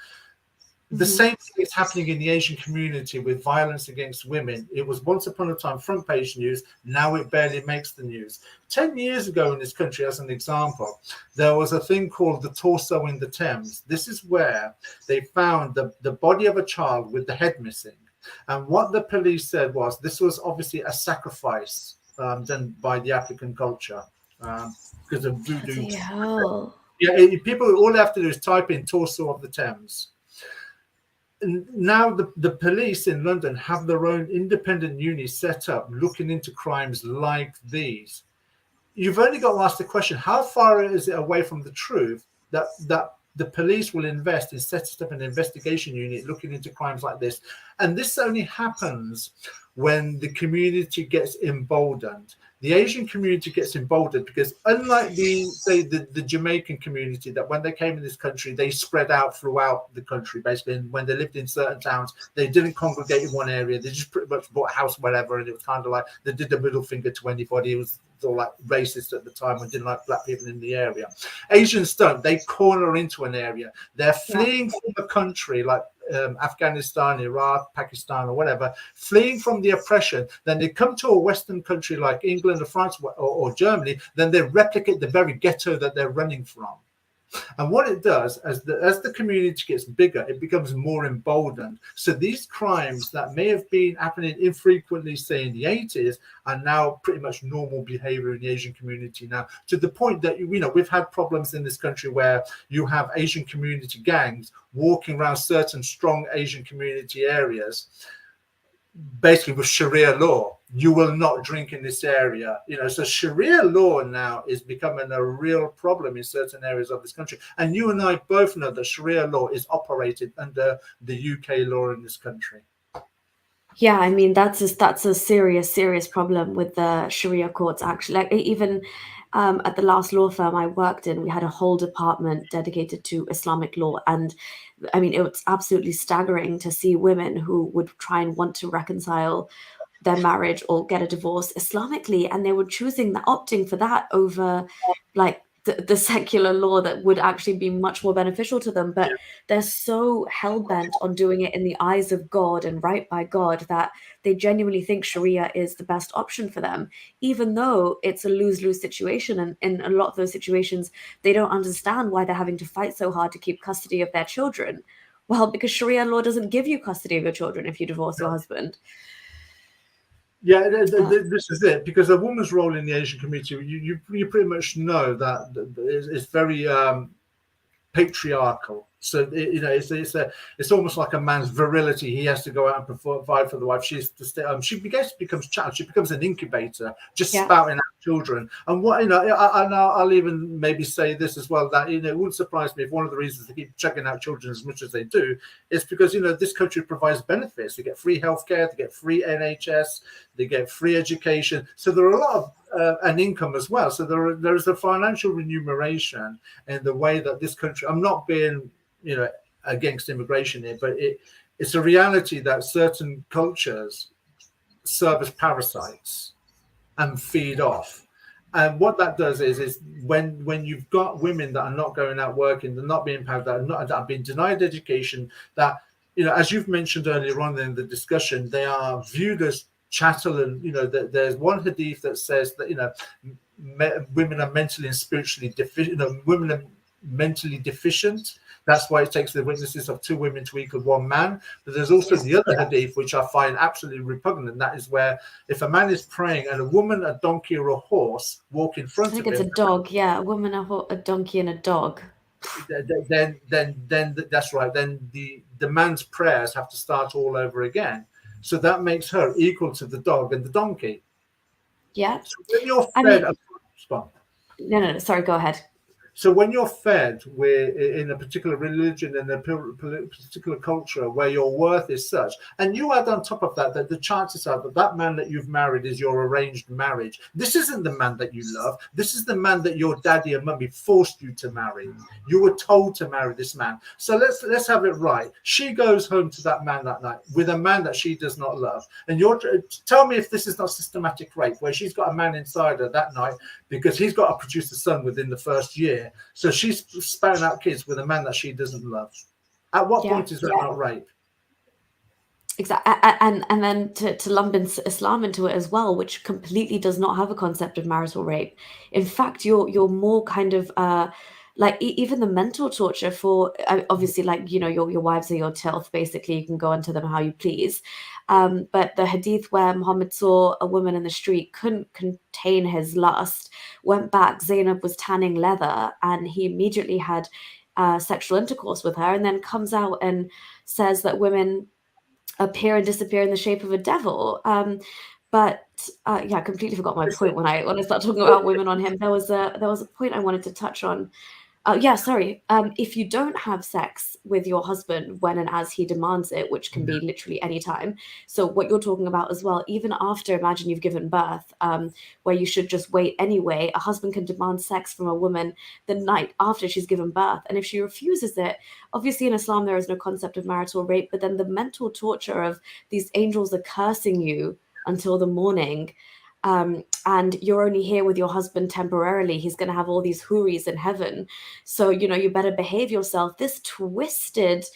Speaker 2: The same thing is happening in the Asian community with violence against women. It was once upon a time front page news. Now it barely makes the news. 10 years ago in this country, as an example, there was a thing called the torso in the Thames. This is where they found the body of a child with the head missing. And what the police said was this was obviously a sacrifice done by the African culture because of voodoo. Yeah, people, all they have to do is type in torso of the Thames. Now the police in London have their own independent unit set up looking into crimes like these. You've only got to ask the question, how far is it away from the truth that the police will invest in setting up an investigation unit looking into crimes like this? And this only happens when the community gets emboldened. The Asian community gets emboldened because unlike the Jamaican community, that when they came in this country, they spread out throughout the country, basically. And when they lived in certain towns, they didn't congregate in one area. They just pretty much bought a house, whatever. And it was kind of like they did the middle finger to anybody. It was all like racist at the time and didn't like black people in the area. Asians don't. They corner into an area. They're fleeing from a country like Afghanistan, Iraq, Pakistan, or whatever, fleeing from the oppression. Then they come to a Western country like England or France or Germany, then they replicate the very ghetto that they're running from. And what it does, as the community gets bigger, it becomes more emboldened. So these crimes that may have been happening infrequently, say in the 80s, are now pretty much normal behavior in the Asian community now, to the point that, we've had problems in this country where you have Asian community gangs walking around certain strong Asian community areas, basically with Sharia law. You will not drink in this area. So Sharia law now is becoming a real problem in certain areas of this country. And you and I both know that Sharia law is operated under the UK law in this country.
Speaker 1: Yeah, I mean, that's a serious problem with the Sharia courts, actually. Like, even at the last law firm I worked in, we had a whole department dedicated to Islamic law. And I mean, it was absolutely staggering to see women who would try and want to reconcile their marriage or get a divorce Islamically, and they were opting for that over like the secular law that would actually be much more beneficial to them. But they're so hell-bent on doing it in the eyes of God and right by God that they genuinely think Sharia is the best option for them, even though it's a lose-lose situation. And in a lot of those situations, they don't understand why they're having to fight so hard to keep custody of their children. Well, because Sharia law doesn't give you custody of your children if you divorce your husband.
Speaker 2: Yeah, this is it, because a woman's role in the Asian community, you pretty much know that it's very patriarchal. So it's almost like a man's virility. He has to go out and provide for the wife. She becomes child. She becomes an incubator, just spouting out children. And I'll even maybe say this as well, that it wouldn't surprise me if one of the reasons they keep chucking out children as much as they do is because this country provides benefits. They get free healthcare, they get free NHS, they get free education. So there are a lot of an income as well. So there is a financial remuneration in the way that this country. I'm not being against immigration here, but it's a reality that certain cultures serve as parasites and feed off. And what that does is when you've got women that are not going out working, they're not being empowered, that are being denied education, that as you've mentioned earlier on in the discussion, they are viewed as chattel. And there's one hadith that says that women are mentally and spiritually deficient. Women are mentally deficient. That's why it takes the witnesses of 2 women to equal 1 man. But there's also the other hadith, which I find absolutely repugnant. That is where if a man is praying and a woman, a donkey, or a horse walk in front of him.
Speaker 1: I think it's a dog. Yeah, a woman, a donkey, and a dog.
Speaker 2: then that's right. Then the man's prayers have to start all over again. So that makes her equal to the dog and the donkey.
Speaker 1: Yeah.
Speaker 2: So when you're
Speaker 1: I
Speaker 2: fed,
Speaker 1: mean, no, sorry, go ahead.
Speaker 2: so when you're fed in a particular religion and a particular culture where your worth is such, and you add on top of that that the chances are that that man that you've married is your arranged marriage. This isn't the man that you love. This is the man that your daddy and mummy forced you to marry. You were told to marry this man. So let's have it right. She goes home to that man that night with a man that she does not love. And tell me if this is not systematic rape, where she's got a man inside her that night because he's got to produce a son within the first year. So she's spouting out kids with a man that she doesn't love. At what point is that not rape?
Speaker 1: Exactly, and then to lump in Islam into it as well, which completely does not have a concept of marital rape. In fact, you're more kind of like even the mental torture for obviously, like, you know, your wives are your tilth, basically. You can go onto them how you please. But the hadith where Muhammad saw a woman in the street, couldn't contain his lust, went back, Zainab was tanning leather, and he immediately had sexual intercourse with her, and then comes out and says that women appear and disappear in the shape of a devil. But I completely forgot my point when I started talking about women on him. There was a point I wanted to touch on. If you don't have sex with your husband when and as he demands it, which can be literally any time. So what you're talking about as well, even after, imagine you've given birth, where you should just wait anyway, a husband can demand sex from a woman the night after she's given birth. And if she refuses it, obviously in Islam, there is no concept of marital rape, but then the mental torture of these angels are cursing you until the morning. And you're only here with your husband temporarily. He's going to have all these houris in heaven. So, you know, you better behave yourself. This twisted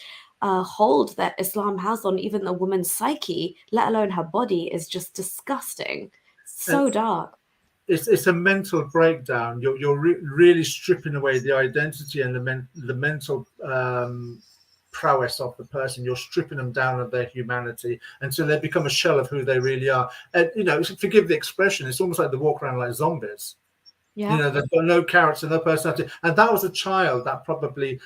Speaker 1: hold that Islam has on even the woman's psyche, let alone her body, is just disgusting. So dark.
Speaker 2: It's a mental breakdown. You're really stripping away the identity and the mental prowess of the person. You're stripping them down of their humanity until they become a shell of who they really are. And, you know, forgive the expression, it's almost like they walk around like zombies. Yeah. You know, they've got no character, no personality. And that was a child that probably,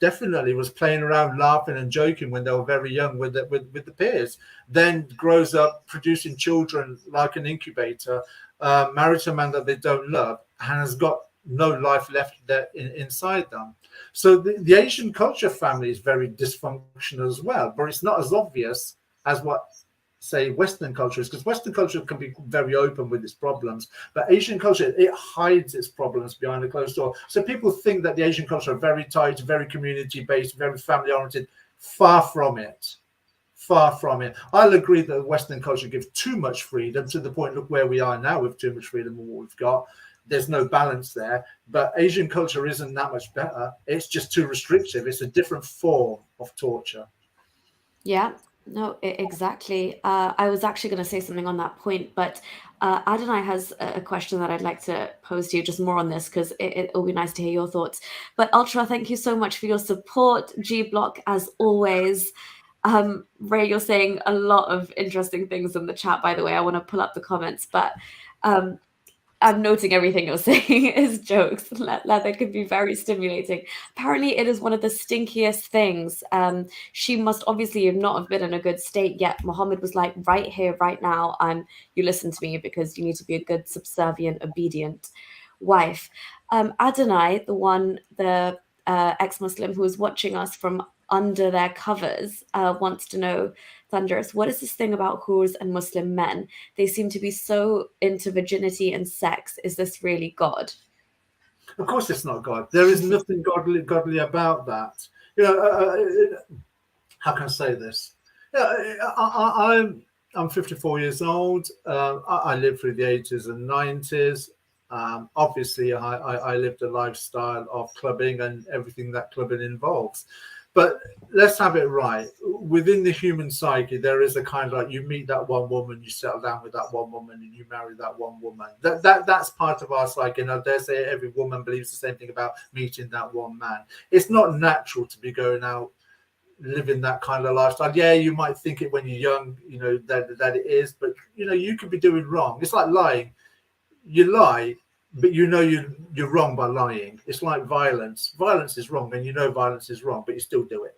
Speaker 2: definitely was playing around, laughing and joking when they were very young with the peers. Then grows up producing children like an incubator, married to a man that they don't love, and has got no life left there inside them. So the Asian culture family is very dysfunctional as well, but it's not as obvious as what, say, Western culture is, because Western culture can be very open with its problems, but Asian culture, it hides its problems behind a closed door. So people think that the Asian culture are very tight, very community-based, very family-oriented. Far from it. Far from it. I'll agree that Western culture gives too much freedom, to the point, look where we are now with too much freedom and what we've got. There's no balance there, but Asian culture isn't that much better. It's just too restrictive. It's a different form of torture.
Speaker 1: Yeah, no, exactly. I was actually going to say something on that point, but Adonai has a question that I'd like to pose to you, just more on this, because it'll be nice to hear your thoughts. But Ultra, thank you so much for your support. G Block, as always. Ray, you're saying a lot of interesting things in the chat, by the way. I want to pull up the comments, but I'm noting everything you're saying is jokes. Leather can be very stimulating. Apparently, it is one of the stinkiest things. She must obviously not have been in a good state yet. Muhammad was like, right here, right now, you listen to me because you need to be a good, subservient, obedient wife. Adonai, the ex-Muslim who is watching us from under their covers, wants to know, Thunderous, what is this thing about hurs and Muslim men? They seem to be so into virginity and sex. Is this really God?
Speaker 2: Of course it's not God. There is nothing godly about that. You know, how can I say this? I'm 54 years old. I lived through the 80s and 90s. Obviously, I lived a lifestyle of clubbing and everything that clubbing involves. But let's have it right. Within the human psyche, there is a kind of like, you meet that one woman, you settle down with that one woman, and you marry that one woman. That's part of our psyche. And I dare say every woman believes the same thing about meeting that one man. It's not natural to be going out living that kind of lifestyle. Yeah, you might think it when you're young, you know, that it is, but you know, you could be doing wrong. It's like lying. You lie, but you know you're wrong by lying. It's like violence. Violence is wrong, and you know violence is wrong, but you still do it.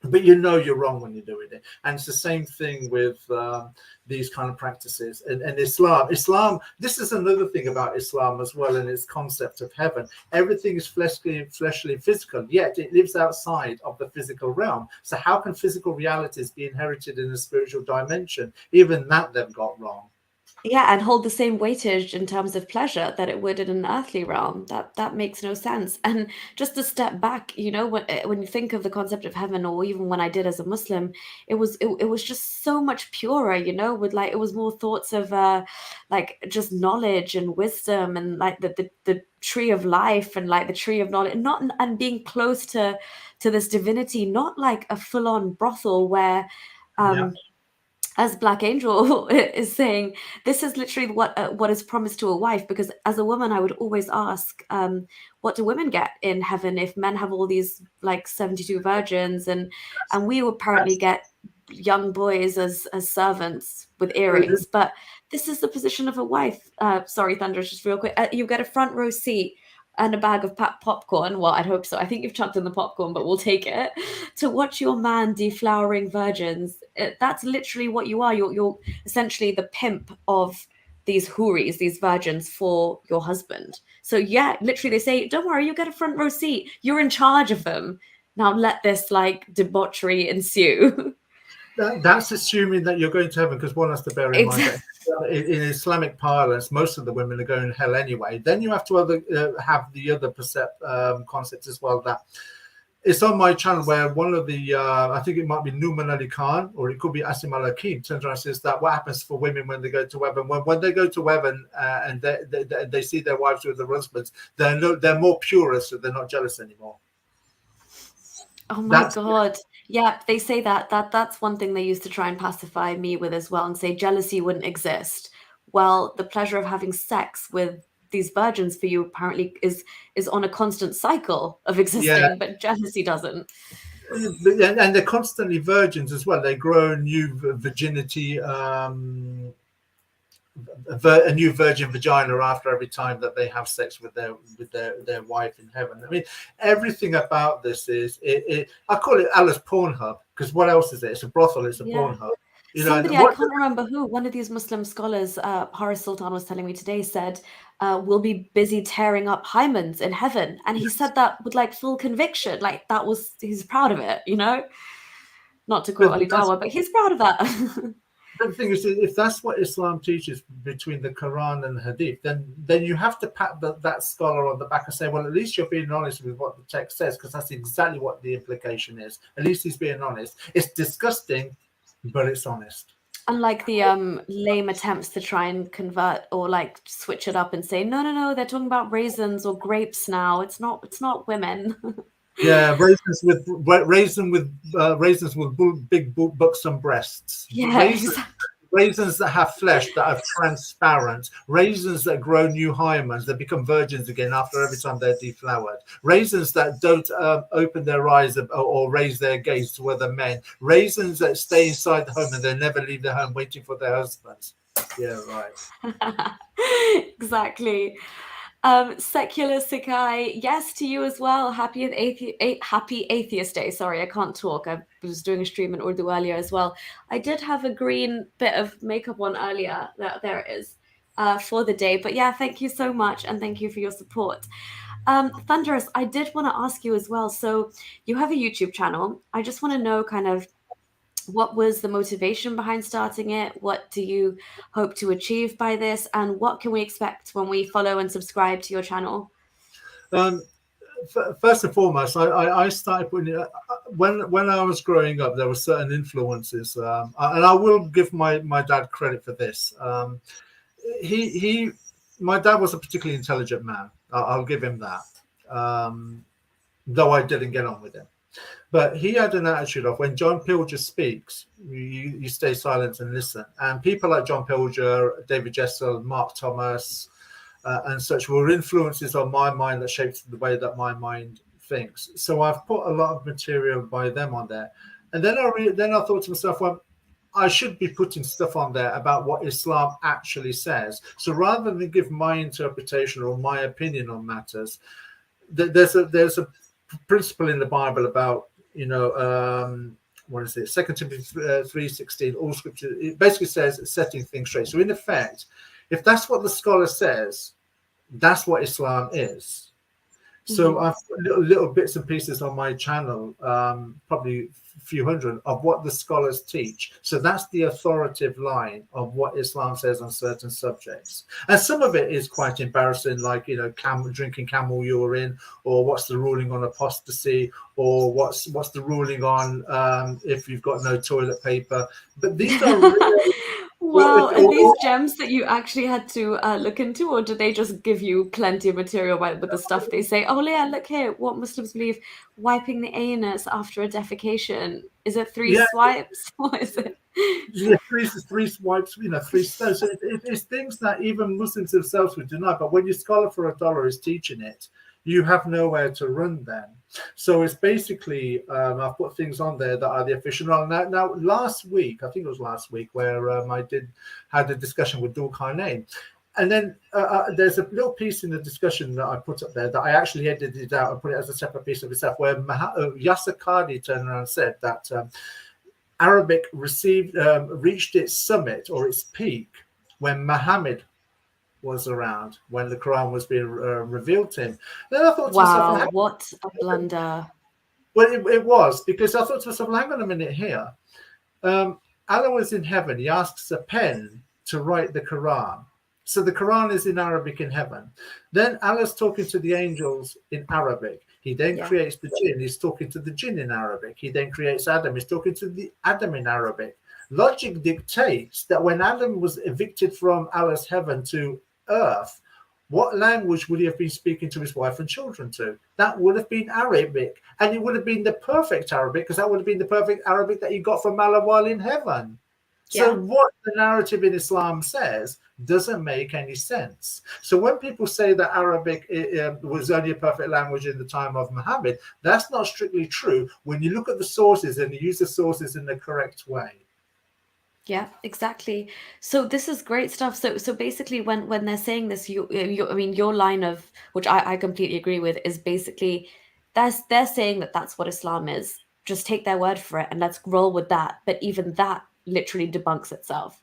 Speaker 2: But you know you're wrong when you're doing it. And it's the same thing with these kind of practices. And Islam, this is another thing about Islam as well, and its concept of heaven. Everything is fleshly, physical, yet it lives outside of the physical realm. So how can physical realities be inherited in a spiritual dimension? Even that they've got wrong.
Speaker 1: Yeah, and hold the same weightage in terms of pleasure that it would in an earthly realm. That makes no sense. And just to step back, when you think of the concept of heaven, or even when I did as a Muslim, it was just so much purer, with like it was more thoughts of like just knowledge and wisdom, and like the tree of life, and like the tree of knowledge, not and being close to this divinity, not like a full-on brothel where
Speaker 2: Yeah.
Speaker 1: as Black Angel is saying, this is literally what is promised to a wife. Because as a woman, I would always ask, what do women get in heaven if men have all these like 72 virgins, and we apparently get young boys as servants with earrings. But this is the position of a wife. Sorry, Thunderous, just real quick. You get a front row seat and a bag of popcorn. Well, I'd hope so. I think you've chucked in the popcorn, but we'll take it. To watch your man deflowering virgins. That's literally what you are. You're essentially the pimp of these houris, these virgins, for your husband. So yeah, literally they say, don't worry, you get a front row seat. You're in charge of them. Now let this like debauchery ensue.
Speaker 2: That's assuming that you're going to heaven, because one has to bear in mind that in Islamic parlance, most of the women are going to hell anyway. Then you have to have the other concept as well. That it's on my channel where one of the, I think it might be Numan Ali Khan, or it could be Asim Al Hakim, turns around and says that what happens for women when they go to heaven. When they go to heaven and they see their wives with their husbands, they're more pure, so they're not jealous anymore.
Speaker 1: Oh my God. Yeah, they say that's one thing they used to try and pacify me with as well, and say jealousy wouldn't exist. Well, the pleasure of having sex with these virgins for you apparently is on a constant cycle of existing, but jealousy doesn't.
Speaker 2: And they're constantly virgins as well. They grow new virginity, a new virgin vagina after every time that they have sex with their wife in heaven. I mean, everything about this is I call it Allah's Pornhub, because what else is it? It's a brothel. It's a Pornhub.
Speaker 1: Somebody, I can't remember who, one of these Muslim scholars, Haris Sultan was telling me today, said, we'll be busy tearing up hymens in heaven. And he said that with like full conviction, like he's proud of it, Not to quote Ali Dawah, but he's proud of that.
Speaker 2: The thing is, if that's what Islam teaches between the Quran and the Hadith, then you have to pat that scholar on the back and say, well, at least you're being honest with what the text says, because that's exactly what the implication is. At least he's being honest. It's disgusting, but it's honest.
Speaker 1: Unlike the lame attempts to try and convert or like switch it up and say, no, they're talking about raisins or grapes now. It's not women.
Speaker 2: Yeah, raisins with big buxom breasts.
Speaker 1: Yeah,
Speaker 2: raisins that have flesh, that are transparent. Raisins that grow new hymens, that become virgins again after every time they're deflowered. Raisins that don't open their eyes or raise their gaze to other men. Raisins that stay inside the home and they never leave their home, waiting for their husbands. Yeah, right.
Speaker 1: Exactly. Secular Sakai, yes to you as well. Happy Atheist Day. Sorry, I can't talk. I was doing a stream in Urdu earlier as well. I did have a green bit of makeup on earlier. There it is, for the day. But yeah, thank you so much, and thank you for your support. Thunderous, I did want to ask you as well. So you have a YouTube channel. I just want to know kind of what was the motivation behind starting it? What do you hope to achieve by this? And what can we expect when we follow and subscribe to your channel?
Speaker 2: First and foremost, I started putting when I was growing up, there were certain influences, and I will give my dad credit for this. My dad was a particularly intelligent man. I'll give him that, though I didn't get on with him. But he had an attitude of, when John Pilger speaks, you stay silent and listen. And people like John Pilger, David Jessel, Mark Thomas, and such were influences on my mind that shaped the way that my mind thinks. So I've put a lot of material by them on there. And then I thought to myself, well, I should be putting stuff on there about what Islam actually says. So rather than give my interpretation or my opinion on matters, there's a principle in the Bible about, what is it? 2 Timothy 3:16. All scripture, it basically says setting things straight. So in effect, if that's what the scholar says, that's what Islam is. So I've put little bits and pieces on my channel, probably a few hundred, of what the scholars teach. So that's the authoritative line of what Islam says on certain subjects. And some of it is quite embarrassing, like, drinking camel urine, or what's the ruling on apostasy, or what's the ruling on if you've got no toilet paper. But these are really...
Speaker 1: Wow, are these gems that you actually had to look into, or did they just give you plenty of material with the stuff they say? Oh, yeah, look here, what Muslims believe, wiping the anus after a defecation. Is it 3 swipes? What is it?
Speaker 2: Yeah, three swipes, 3 stones. So it's things that even Muslims themselves would deny. But when your scholar for $1 is teaching it, you have nowhere to run then. So it's basically, I've put things on there that are the official. Now, last week, I think it was last week, where I had a discussion with Dhul-Qarnayn. And then there's a little piece in the discussion that I put up there that I actually edited out and put it as a separate piece of itself, where Yasser Qadi turned around and said that Arabic reached its summit or its peak when Muhammad was around, when the Quran was being revealed to him. Then I thought to myself,
Speaker 1: wow, what a blunder.
Speaker 2: Well, it was, because I thought to myself, hang on a minute here. Allah was in heaven. He asks a pen to write the Quran. So the Quran is in Arabic in heaven. Then Allah's talking to the angels in Arabic. He then creates the jinn. He's talking to the jinn in Arabic. He then creates Adam. He's talking to the Adam in Arabic. Logic dictates that when Adam was evicted from Allah's heaven to earth, what language would he have been speaking to his wife and children to? That would have been Arabic. And it would have been the perfect Arabic, because that would have been the perfect Arabic that he got from Allah while in heaven. So what the narrative in Islam says doesn't make any sense. So when people say that Arabic was only a perfect language in the time of Muhammad, that's not strictly true when you look at the sources and you use the sources in the correct way.
Speaker 1: Yeah, exactly. So this is great stuff. So basically, when they're saying this, I mean, your line of, which I completely agree with, is basically they're saying that that's what Islam is. Just take their word for it and let's roll with that. But even that literally debunks itself.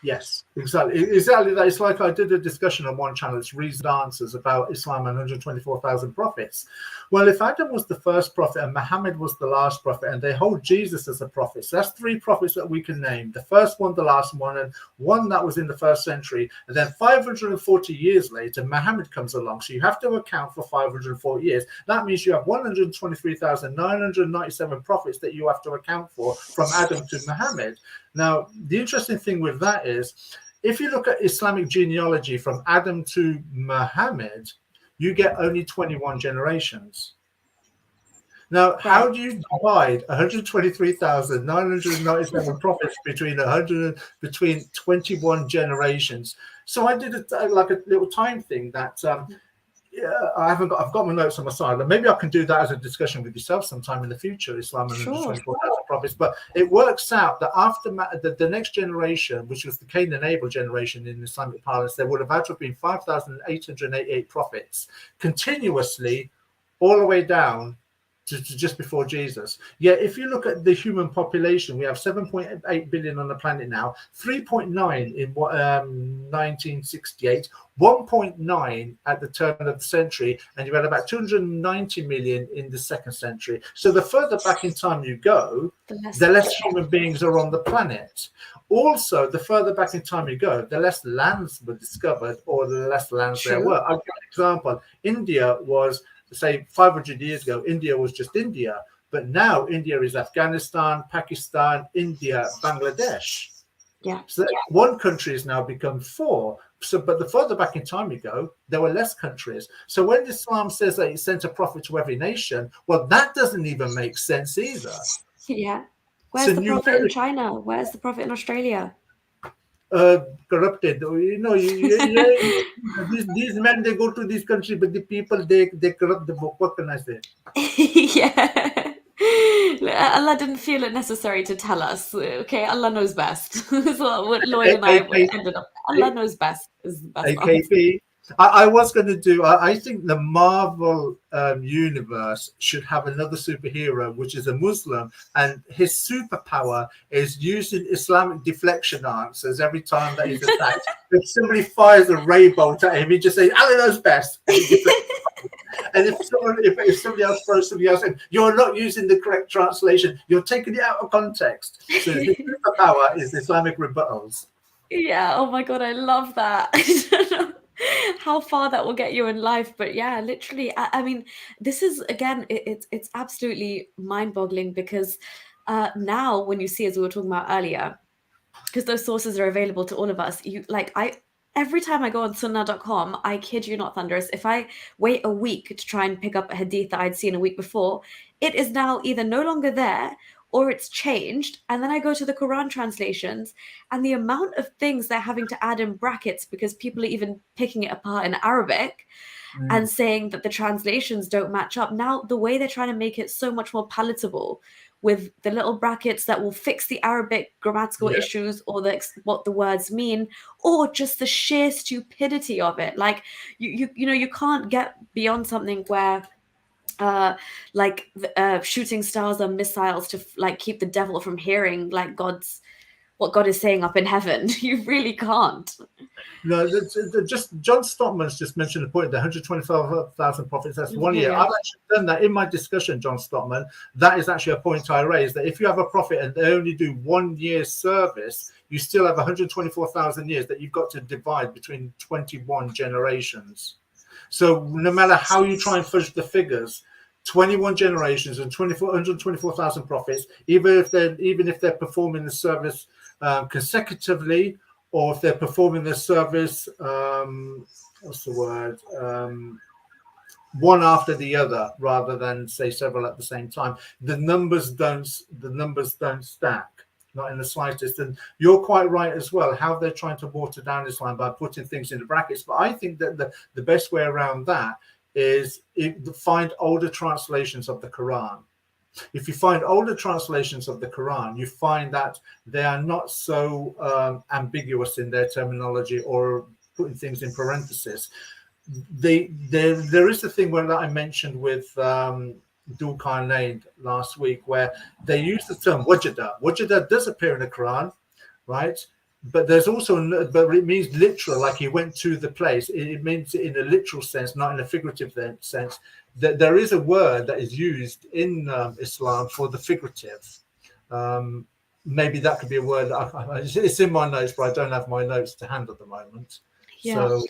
Speaker 2: Yes, exactly that. It's like I did a discussion on one channel, it's Reasoned Answers, about Islam and 124,000 prophets. Well, if Adam was the first prophet and Muhammad was the last prophet, and they hold Jesus as a prophet, so that's 3 prophets that we can name. The first one, the last one, and one that was in the 1st century. And then 540 years later, Muhammad comes along. So you have to account for 540 years. That means you have 123,997 prophets that you have to account for from Adam to Muhammad. Now, the interesting thing with that is, if you look at Islamic genealogy from Adam to Muhammad, you get only 21 generations. Now, how do you divide 123,997 prophets between 21 generations? So I did a little time thing that I've got my notes on my side. Maybe I can do that as a discussion with yourself sometime in the future, Islam and 124,000 prophets. But it works out that after the next generation, which was the Cain and Abel generation in Islamic parlance, there would have had to have been 5,888 prophets continuously all the way down to just before Jesus. Yet if you look at the human population, we have 7.8 billion on the planet now, 3.9 in 1968, 1.9 at the turn of the century, and you've had about 290 million in the 2nd century. So the further back in time you go, the less human beings are on the planet. Also, the further back in time you go, the less lands were discovered, or the less lands there were. I'll give an example. India was, say, 500 years ago, India was just India. But now India is Afghanistan, Pakistan, India, Bangladesh.
Speaker 1: Yeah.
Speaker 2: So one country has now become 4. So, but the further back in time you go, there were less countries. So when Islam says that it sent a prophet to every nation, well, that doesn't even make sense either.
Speaker 1: Yeah. Where's the prophet in China? Where's the prophet in Australia?
Speaker 2: Corrupted. These men, they go to these countries, but the people, they corrupt the book. What can I say?
Speaker 1: Yeah. Allah didn't feel it necessary to tell us. Okay, Allah knows best. That's what Lloyd and I ended up. Allah knows best is the best answer.
Speaker 2: AKB. I was going to do. I think the Marvel universe should have another superhero, which is a Muslim, and his superpower is using Islamic deflection answers every time that he's attacked. If somebody fires a ray bolt at him, he just says, "Allah knows best." And if somebody else throws somebody else in, you're not using the correct translation. You're taking it out of context. So his superpower is Islamic rebuttals.
Speaker 1: Yeah. Oh my God, I love that. I don't know how far that will get you in life, but yeah, literally. I mean, this is again, it's absolutely mind-boggling because now when you see, as we were talking about earlier, because those sources are available to all of us, every time I go on sunnah.com, I kid you not, Thunderous, if I wait a week to try and pick up a hadith that I'd seen a week before, it is now either no longer there or it's changed. And then I go to the Quran translations, and the amount of things they're having to add in brackets because people are even picking it apart in Arabic and saying that the translations don't match up. Now, the way they're trying to make it so much more palatable with the little brackets that will fix the Arabic grammatical issues or what the words mean, or just the sheer stupidity of it. Like you can't get beyond something where shooting stars are missiles to keep the devil from hearing what God is saying up in heaven. You really can't.
Speaker 2: No, just John Stockman's just mentioned the point, the 125,000 prophets, that's 1 year. I've actually done that in my discussion, John Stockman. That is actually a point I raised, that if you have a prophet and they only do 1 year's service, you still have 124,000 years that you've got to divide between 21 generations. So no matter how you try and fudge the figures, 21 generations and 124,000 prophets, even if they're performing the service consecutively, or if they're performing the service, one after the other, rather than say several at the same time, the numbers don't stack, not in the slightest. And you're quite right as well, how they're trying to water down Islam by putting things into brackets. But I think that the best way around that is find older translations of the Quran. If you find older translations of the Quran, you find that they are not so ambiguous in their terminology or putting things in parentheses. There is a thing that I mentioned with Dhul-Qarnayn last week, where they use the term wajada. Wajada does appear in the Quran, right? But there's also, but it means literal, like he went to the place. It means it in a literal sense, not in a figurative sense. That there is a word that is used in Islam for the figurative. Maybe that could be a word that it's in my notes, but I don't have my notes to hand at the moment.
Speaker 1: Yeah.
Speaker 2: So,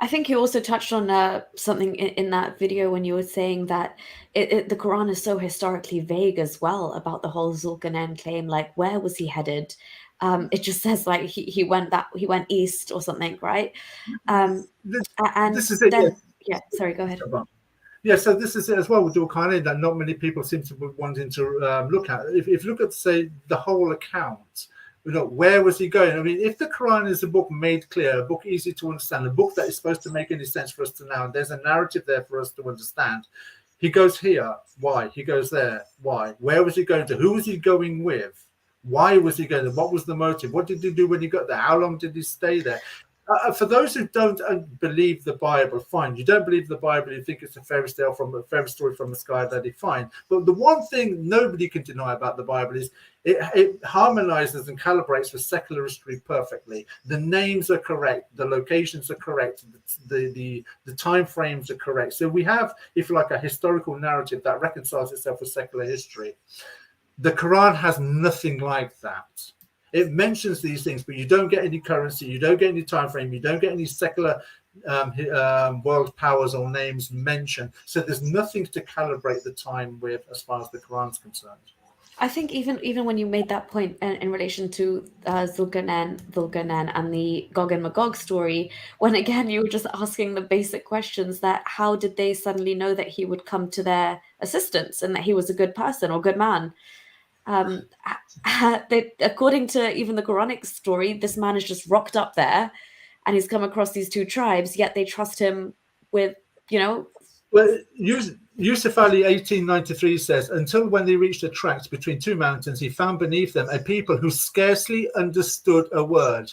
Speaker 1: I think you also touched on something in that video when you were saying that the Quran is so historically vague as well about the whole Dhul-Qarnayn claim. Like, where was he headed? It just says like he went east or something, right?
Speaker 2: this is it.
Speaker 1: Yeah. Sorry, go ahead.
Speaker 2: Yeah, so this is it as well with Dhul-Qarnayn that not many people seem to be wanting to look at. If you look at, say, the whole account, where was he going? I mean, if the Quran is a book made clear, a book easy to understand, a book that is supposed to make any sense for us to know, and there's a narrative there for us to understand. He goes here, why? He goes there, why? Where was he going to? Who was he going with? Why was he going there? What was the motive? What did he do when he got there? How long did he stay there? For those who don't believe the Bible, fine. You don't believe the Bible, you think it's a fairy story from the sky that he find. But the one thing nobody can deny about the Bible is it harmonizes and calibrates with secular history perfectly. The names are correct, the locations are correct, the time frames are correct. So we have, if you like, a historical narrative that reconciles itself with secular history. The Quran has nothing like that. It mentions these things, but you don't get any currency, you don't get any time frame, you don't get any secular world powers or names mentioned. So there's nothing to calibrate the time with as far as the Quran's concerned.
Speaker 1: I think even when you made that point in relation to Dhul-Qarnayn and the Gog and Magog story, when again you were just asking the basic questions that how did they suddenly know that he would come to their assistance and that he was a good person or good man? According to even the Quranic story, this man is just rocked up there and he's come across these two tribes, yet they trust him with
Speaker 2: Well, Yusuf Ali 1893 says, until when they reached a tract between two mountains, he found beneath them a people who scarcely understood a word.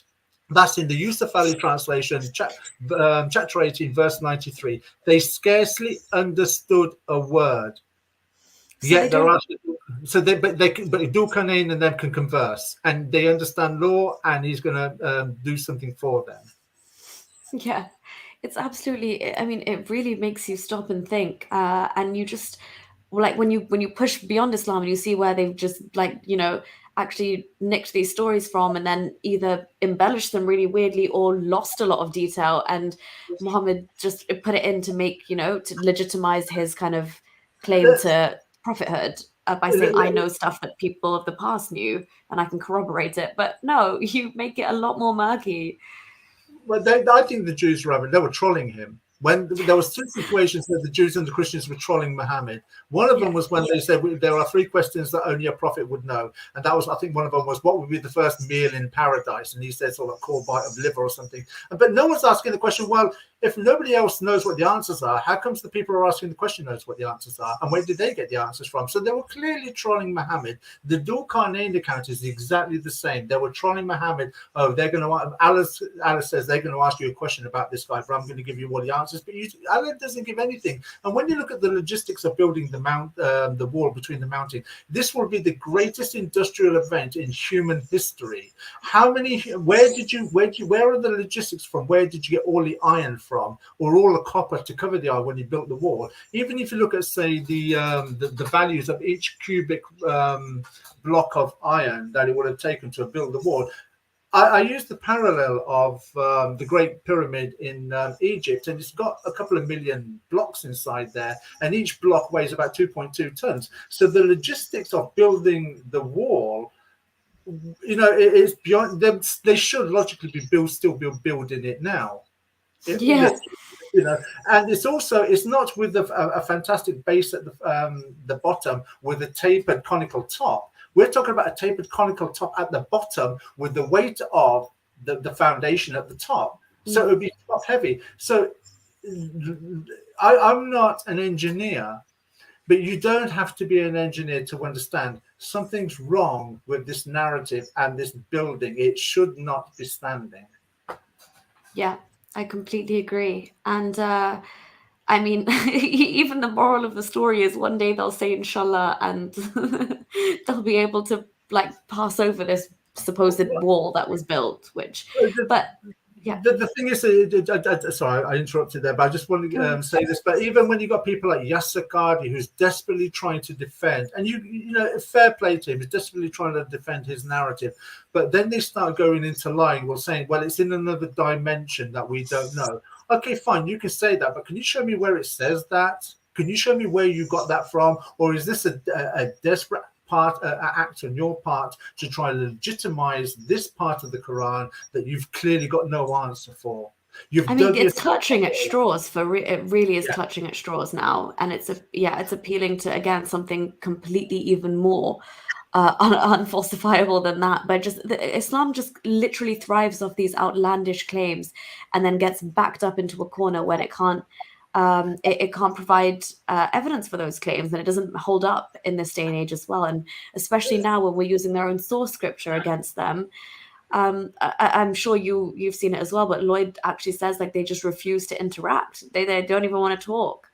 Speaker 2: That's in the Yusuf Ali translation, chapter 18, verse 93. They scarcely understood a word.
Speaker 1: So
Speaker 2: Yet there are, but Dhul-Qarnayn and them can converse, and they understand law, and he's going to do something for them.
Speaker 1: Yeah, it's absolutely, I mean, it really makes you stop and think. And you just, like, when you push beyond Islam and you see where they've just, like, actually nicked these stories from and then either embellished them really weirdly or lost a lot of detail. And Muhammad just put it in to make, to legitimize his kind of claim to prophethood by saying, I know stuff that people of the past knew and I can corroborate it. But no, you make it a lot more murky.
Speaker 2: Well, I think the Jews they were trolling him. When there was two situations where the Jews and the Christians were trolling Muhammad. One of them was when they said there are three questions that only a prophet would know, and that was, I think, one of them was, what would be the first meal in paradise? And he said sort of a core bite of liver or something. But no one's asking the question, well, if nobody else knows what the answers are, how comes the people who are asking the question knows what the answers are? And where did they get the answers from? So they were clearly trolling Muhammad. The Dhul-Qarnayn account is exactly the same. They were trolling Muhammad. Oh, they're going to, Alice says they're going to ask you a question about this guy, but I'm going to give you all the answers. But Allah doesn't give anything. And when you look at the logistics of building the wall between the mountain, this will be the greatest industrial event in human history. Where are the logistics from? Where did you get all the iron from, or all the copper to cover the iron when you built the wall? Even if you look at, say, the values of each cubic block of iron that it would have taken to build the wall, I used the parallel of the Great Pyramid in Egypt, and it's got a couple of million blocks inside there, and each block weighs about 2.2 tons. So the logistics of building the wall, it's beyond them. They should logically be still building it now. And it's not with a fantastic base at the bottom with a tapered conical top. We're talking about a tapered conical top at the bottom with the weight of the foundation at the top. So it would be top heavy. So I'm not an engineer, but you don't have to be an engineer to understand something's wrong with this narrative and this building. It should not be standing.
Speaker 1: Yeah, I completely agree. And I mean, even the moral of the story is one day they'll say inshallah and they'll be able to, like, pass over this supposed wall that was built, the
Speaker 2: thing is, sorry, I interrupted there, but I just want to say this. But even when you got people like Yasser Qadi, who's desperately trying to defend, and you know, fair play to him, he's desperately trying to defend his narrative, but then they start going into lying, saying, well, it's in another dimension that we don't know. Okay, fine, you can say that, but can you show me where it says that? Can you show me where you got that from? Or is this a desperate act on your part to try to legitimize this part of the Quran that you've clearly got no answer for?
Speaker 1: It's clutching at straws it really is clutching at straws now, and it's appealing to, again, something completely even more unfalsifiable than that. But Islam just literally thrives off these outlandish claims and then gets backed up into a corner when it can't provide evidence for those claims, and it doesn't hold up in this day and age as well. And especially now when we're using their own source scripture against them. I'm sure you've seen it as well, but Lloyd actually says, like, they just refuse to interact. They don't even want to talk.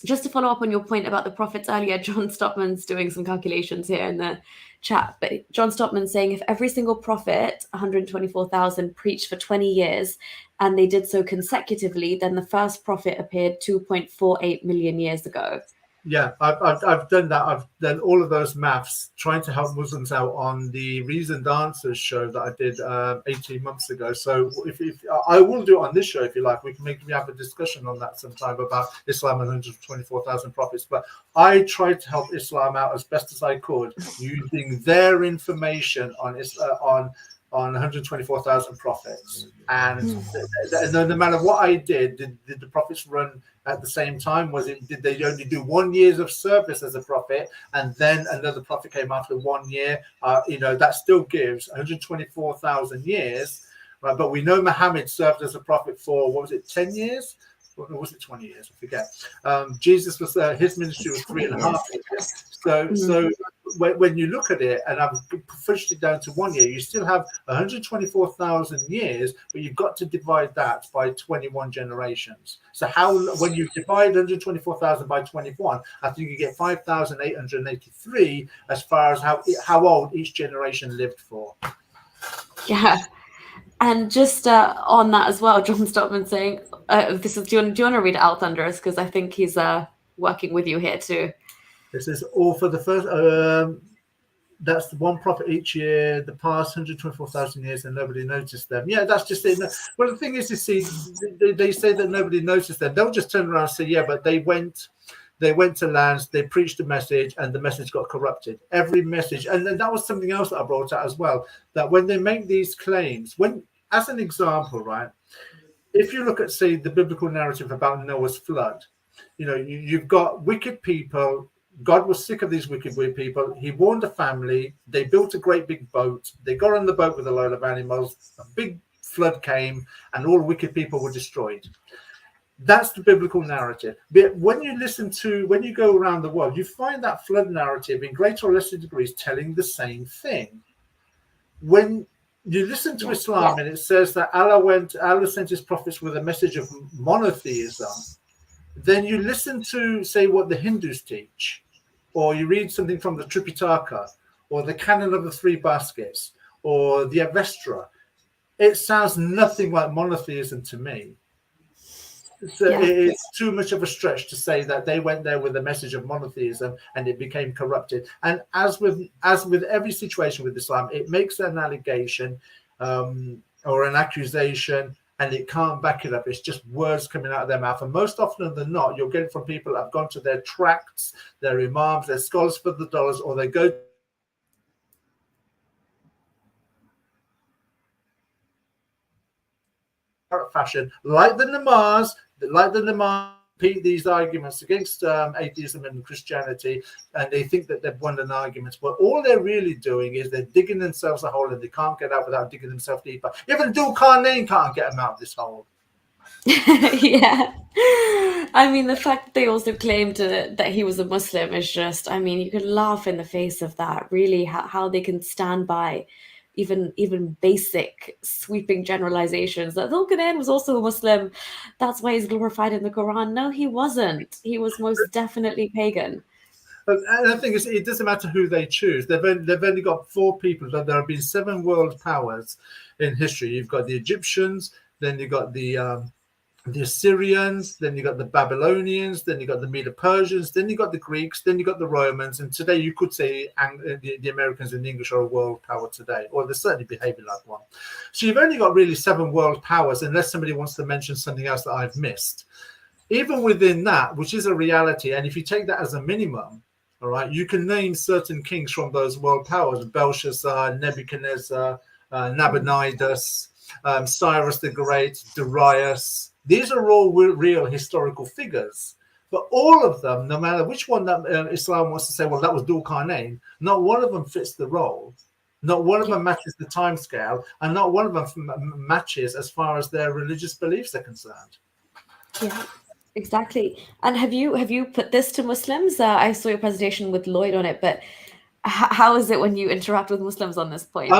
Speaker 1: Just to follow up on your point about the prophets earlier, John Stockman's doing some calculations here in the chat, but John Stockman's saying if every single prophet, 124,000, preached for 20 years and they did so consecutively, then the first prophet appeared 2.48 million years ago.
Speaker 2: Yeah, I've done that. I've done all of those maths, trying to help Muslims out on the Reasoned Answers show that I did 18 months ago. So if I will do it on this show if you like. We can have a discussion on that sometime about Islam and 124,000 prophets. But I tried to help Islam out as best as I could using their information on 124,000 prophets. And no matter what I did the prophets run at the same time? Did they only do 1 year of service as a prophet and then another prophet came after 1 year? That still gives 124,000 years, right? But we know Muhammad served as a prophet for 10 years? or was it 20 years? I forget. Jesus was his ministry was 3.5 years. So when you look at it, and I've pushed it down to 1 year, you still have 124,000 years, but you've got to divide that by 21 generations. So when you divide 124,000 by 21, I think you get 5,883 as far as how old each generation lived for.
Speaker 1: Yeah. And just on that as well, John Stockman saying, "This is. Do you want to read it out, Thunderous? Because I think he's working with you here too."
Speaker 2: This is all for the first. That's the one prophet each year. The past 124,000 years, and nobody noticed them. Yeah, that's just it. Well, the thing is, you see, they say that nobody noticed them. They'll just turn around and say, "Yeah, but they went to lands, they preached a message, and the message got corrupted." Every message, and then that was something else that I brought out as well. That when they make these claims, as an example, right? If you look at, say, the biblical narrative about Noah's flood, you've got wicked people. God was sick of these wicked people. He warned a family. They built a great big boat. They got on the boat with a load of animals. A big flood came, and all wicked people were destroyed. That's the biblical narrative. But when you go around the world, you find that flood narrative in greater or lesser degrees telling the same thing. When you listen to Islam and it says that Allah sent his prophets with a message of monotheism, then you listen to, say, what the Hindus teach, or you read something from the Tripitaka, or the Canon of the Three Baskets, or the Avestra. It sounds nothing like monotheism to me. So it's too much of a stretch to say that they went there with a message of monotheism and it became corrupted. And as with every situation with Islam, it makes an allegation or an accusation, and it can't back it up. It's just words coming out of their mouth. And most often than not, you'll get it from people that have gone to their tracts, their imams, their scholars for the dollars, or they go fashion, like the namaz, repeat these arguments against atheism and Christianity, and they think that they've won an argument. But all they're really doing is they're digging themselves a hole, and they can't get out without digging themselves deeper. Even Dhul-Qarnayn can't get them out of this hole.
Speaker 1: Yeah. I mean, the fact that they also claimed that he was a Muslim is just, I mean, you could laugh in the face of that, really, how they can stand by even basic sweeping generalizations that Dhul-Qarnayn was also a Muslim. That's why he's glorified in the Quran. No, he wasn't. He was most definitely pagan.
Speaker 2: And the thing is, it doesn't matter who they choose. They've only got 4 people. There have been 7 world powers in history. You've got the Egyptians, then you've got the Assyrians, then you got the Babylonians, then you got the Medo-Persians, then you got the Greeks, then you got the Romans, and today you could say the Americans and the English are a world power today, or they're certainly behaving like one. So you've only got really 7 world powers, unless somebody wants to mention something else that I've missed. Even within that, which is a reality, and if you take that as a minimum, all right, you can name certain kings from those world powers: Belshazzar, Nebuchadnezzar, Nabonidus, Cyrus the Great, Darius. These are all real historical figures, but all of them, no matter which one that Islam wants to say, well, that was Dhul-Qarnayn, not one of them fits the role, not one of them matches the time scale, and not one of them matches as far as their religious beliefs are concerned.
Speaker 1: Yeah, exactly. And have you put this to Muslims? I saw your presentation with Lloyd on it, but how is it when you interact with Muslims on this point?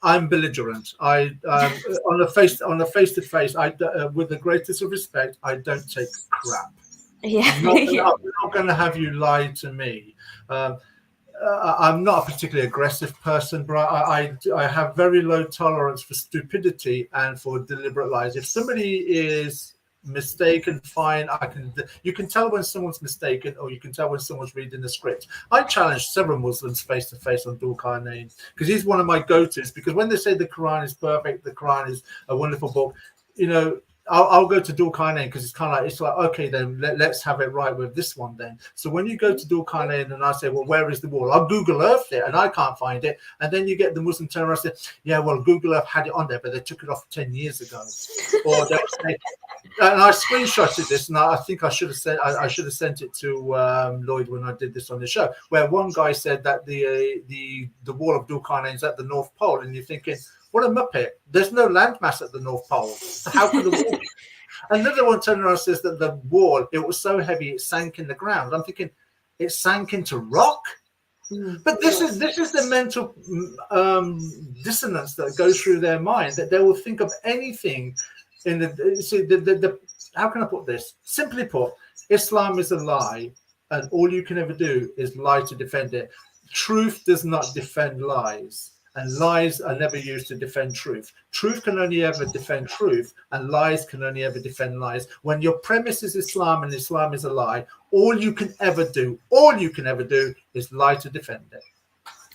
Speaker 2: I'm belligerent. On a face-to-face, with the greatest of respect, I don't take crap.
Speaker 1: Yeah,
Speaker 2: I'm not going to have you lie to me. I'm not a particularly aggressive person, but I have very low tolerance for stupidity and for deliberate lies. If somebody is mistaken, fine. You can tell when someone's mistaken, or you can tell when someone's reading the script. I challenged several Muslims face to face on Dhul-Qarnayn because he's one of my go-tos. Because when they say the Quran is perfect, the Quran is a wonderful book, I'll go to Dhul-Qarnayn because it's like okay, then let's have it right with this one then. So when you go to Dhul-Qarnayn and I say, well, where is the wall? I'll Google Earth it and I can't find it. And then you get the Muslim turn around and say, yeah, well, Google Earth had it on there, but they took it off 10 years ago. Or they'll say, and I screenshotted this, and I think I should have sent it to Lloyd when I did this on the show, where one guy said that the wall of Dhul-Qarnayn is at the North Pole, and you're thinking, what a muppet! There's no landmass at the North Pole. So how could the wall be? Another one turning around says that the wall, it was so heavy it sank in the ground. I'm thinking, it sank into rock. But this is the mental dissonance that goes through their mind, that they will think of anything in the how can I put this? Simply put, Islam is a lie, and all you can ever do is lie to defend it. Truth does not defend lies, and lies are never used to defend truth. Truth can only ever defend truth, and lies can only ever defend lies. When your premise is Islam and Islam is a lie, all you can ever do is lie to defend it.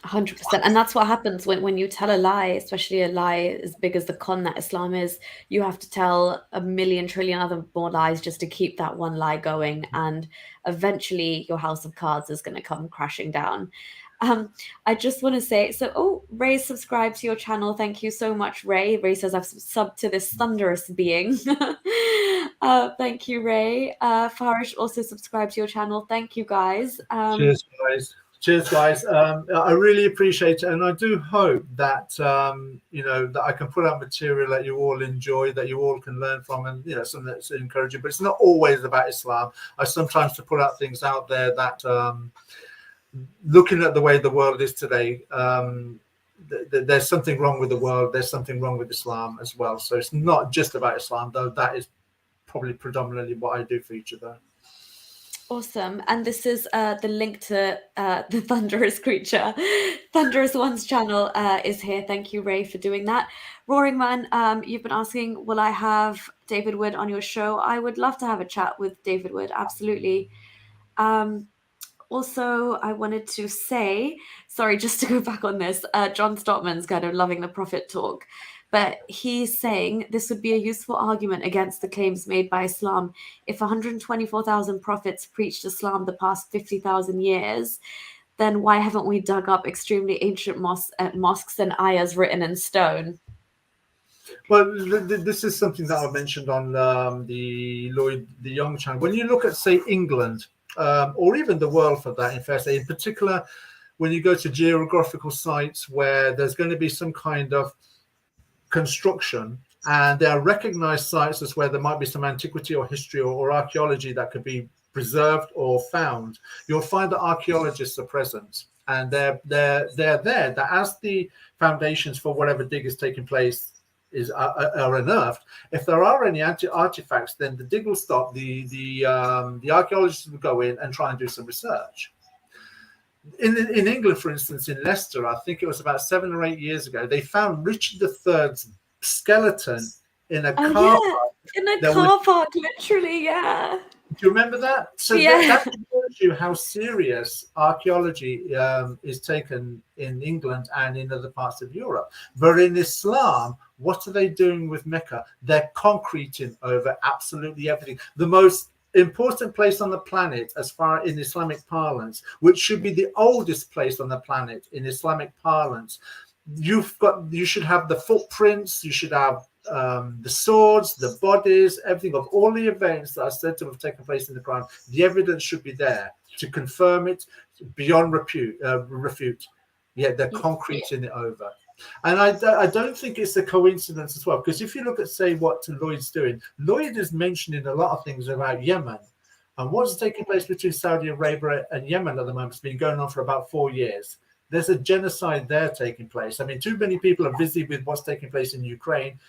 Speaker 1: 100%. And that's what happens when you tell a lie, especially a lie as big as the con that Islam is. You have to tell a million trillion other more lies just to keep that one lie going. And eventually your house of cards is going to come crashing down. I just want to say, Ray subscribed to your channel. Thank you so much, Ray. Ray says I've subbed to this thunderous being. Thank you, Ray. Farish also subscribed to your channel. Thank you, guys.
Speaker 2: Cheers, guys. I really appreciate it, and I do hope that that I can put out material that you all enjoy, that you all can learn from, and something that's encouraging. But it's not always about Islam. I sometimes to put out things out there that, looking at the way the world is today, there's something wrong with the world. There's something wrong with Islam as well. So it's not just about Islam, though. That is probably predominantly what I do for each other.
Speaker 1: Awesome. And this is the link to the Thunderous Creature. Thunderous One's channel is here. Thank you, Ray, for doing that. Roaring Man, you've been asking, will I have David Wood on your show? I would love to have a chat with David Wood. Absolutely. Also, I wanted to say, sorry, just to go back on this, John Stockman's kind of loving the Prophet talk, but he's saying this would be a useful argument against the claims made by Islam. If 124,000 prophets preached Islam the past 50,000 years, then why haven't we dug up extremely ancient mosques and ayahs written in stone?
Speaker 2: Well, this is something that I mentioned on the Lloyd the Young channel. When you look at, say, England, or even the world for that, in particular, when you go to geographical sites where there's going to be some kind of construction, and there are recognized sites as where there might be some antiquity or history or archaeology that could be preserved or found, you'll find that archaeologists are present, and they're there that as the foundations for whatever dig is taking place are unearthed. If there are any artifacts, then the dig will stop. The archaeologists will go in and try and do some research. In England, for instance, in Leicester, I think it was about 7 or 8 years ago, they found Richard III's skeleton in a car park.
Speaker 1: In a car park, literally, yeah.
Speaker 2: Do you remember that? So that shows you how serious archaeology is taken in England and in other parts of Europe. But in Islam, what are they doing with Mecca? They're concreting over absolutely everything. The most important place on the planet, as far in Islamic parlance, which should be the oldest place on the planet in Islamic parlance, you should have the footprints, you should have the swords, the bodies, everything of all the events that are said to have taken place in the Quran. The evidence should be there to confirm it beyond refute. Yet they're concreting it over. And I don't think it's a coincidence as well, because if you look at, say, what Lloyd's doing, Lloyd is mentioning a lot of things about Yemen. And what's taking place between Saudi Arabia and Yemen at the moment has been going on for about 4 years. There's a genocide there taking place. I mean, too many people are busy with what's taking place in Ukraine,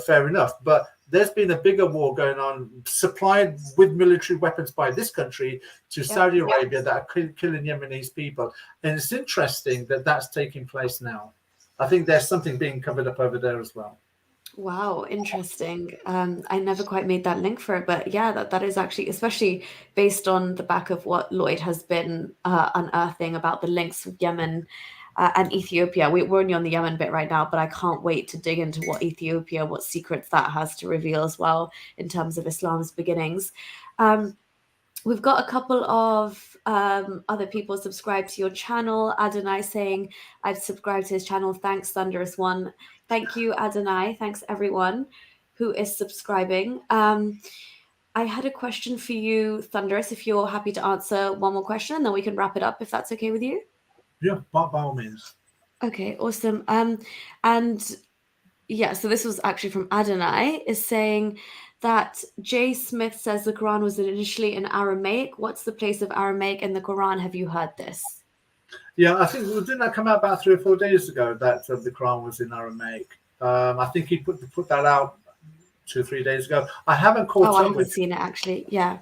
Speaker 2: fair enough. But there's been a bigger war going on, supplied with military weapons by this country to Saudi Arabia that are killing Yemenis people. And it's interesting that that's taking place now. I think there's something being covered up over there as well.
Speaker 1: Wow, interesting. I never quite made that link for it, but yeah, that is actually, especially based on the back of what Lloyd has been unearthing about the links with Yemen and Ethiopia. We're only on the Yemen bit right now, but I can't wait to dig into what Ethiopia, what secrets that has to reveal as well in terms of Islam's beginnings. We've got a couple of other people subscribed to your channel. Adonai saying, I've subscribed to his channel. Thanks, Thunderous One. Thank you, Adonai. Thanks, everyone who is subscribing. I had a question for you, Thunderous, if you're happy to answer one more question, and then we can wrap it up, if that's okay with you.
Speaker 2: Yeah, by all means.
Speaker 1: Okay, awesome. And yeah, so this was actually from Adonai, is saying that Jay Smith says the Quran was initially in Aramaic. What's the place of Aramaic in the Quran? Have you heard this?
Speaker 2: Yeah, I think, didn't that come out about 3 or 4 days ago that the Quran was in Aramaic? I think he put that out 2 or 3 days ago. I haven't caught up
Speaker 1: I haven't
Speaker 2: with
Speaker 1: seen it actually. Yeah.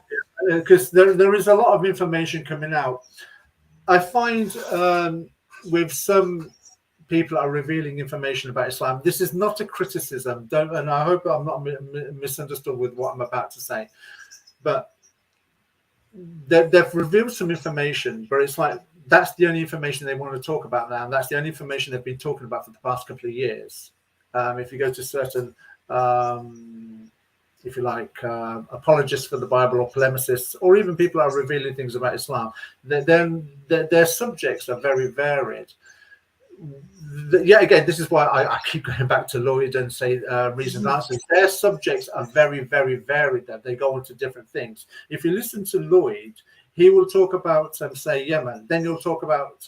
Speaker 2: because there is a lot of information coming out. I find with some people are revealing information about Islam. This is not a criticism. Don't, and I hope I'm not misunderstood with what I'm about to say, but they've revealed some information, but it's like that's the only information they want to talk about now. And that's the only information they've been talking about for the past couple of years. If you go to certain, if you like, apologists for the Bible or polemicists, or even people are revealing things about Islam, then their subjects are very varied. Yeah, again, this is why I keep going back to Lloyd and say reasons and answers. Their subjects are very, very varied. That they go into different things. If you listen to Lloyd, he will talk about, say, Yemen. Then he'll talk about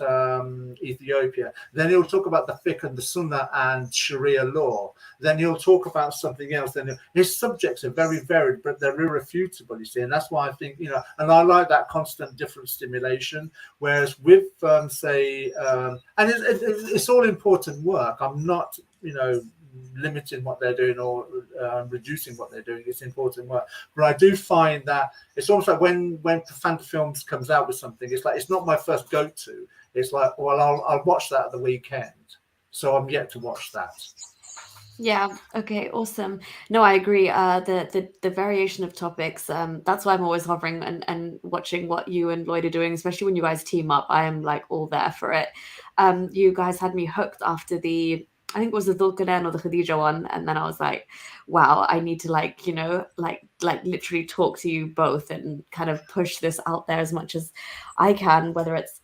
Speaker 2: Ethiopia. Then he'll talk about the fiqh and the sunnah and Sharia law. Then he'll talk about something else. Then his subjects are very varied, but they're irrefutable, you see. And that's why I think, and I like that constant different stimulation. Whereas with, and it's all important work. I'm not, limiting what they're doing or reducing what they're doing. It's important work, but I do find that it's almost like when Phantom Films comes out with something, it's like it's not my first go-to. It's like, well, I'll watch that at the weekend, so I'm yet to watch that.
Speaker 1: Yeah. Okay. Awesome. No, I agree. The variation of topics. That's why I'm always hovering and watching what you and Lloyd are doing, especially when you guys team up. I am like all there for it. You guys had me hooked after I think it was the Dhul-Qarnayn or the Khadija one, and then I was like, wow, I need to like literally talk to you both and kind of push this out there as much as I can, whether it's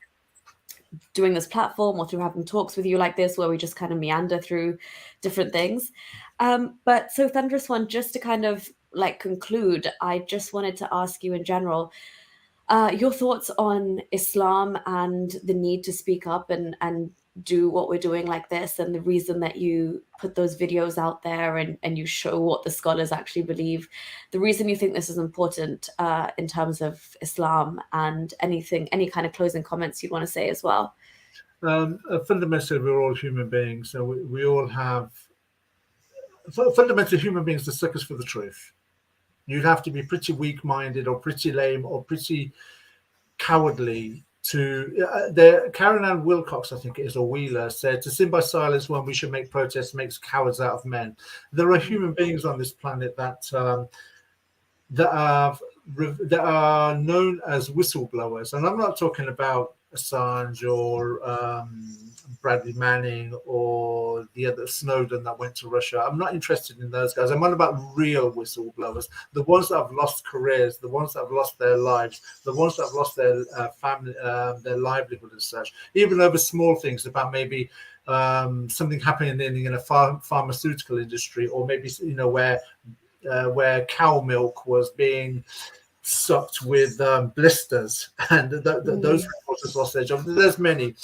Speaker 1: doing this platform or through having talks with you like this where we just kind of meander through different things. But so Thunderous One, just to kind of like conclude, I just wanted to ask you in general, your thoughts on Islam and the need to speak up and do what we're doing like this, and the reason that you put those videos out there and you show what the scholars actually believe, the reason you think this is important in terms of Islam, and any kind of closing comments you'd want to say as well.
Speaker 2: Fundamentally, we're all human beings, so we all have fundamentally human beings, the suckers for the truth. You'd have to be pretty weak-minded or pretty lame or pretty cowardly to Karen Ann Wilcox, I think it is, or Wheeler, said to sin by silence when we should make protests makes cowards out of men. There are human beings on this planet that are known as whistleblowers, and I'm not talking about Assange or Bradley Manning or the other Snowden that went to Russia. I'm not interested in those guys. I'm on about real whistleblowers, the ones that have lost careers, the ones that have lost their lives, the ones that have lost their family, their livelihood and such, even over small things about maybe something happening in a pharmaceutical industry, or maybe where cow milk was being sucked with blisters, and those reporters lost their job. There's many.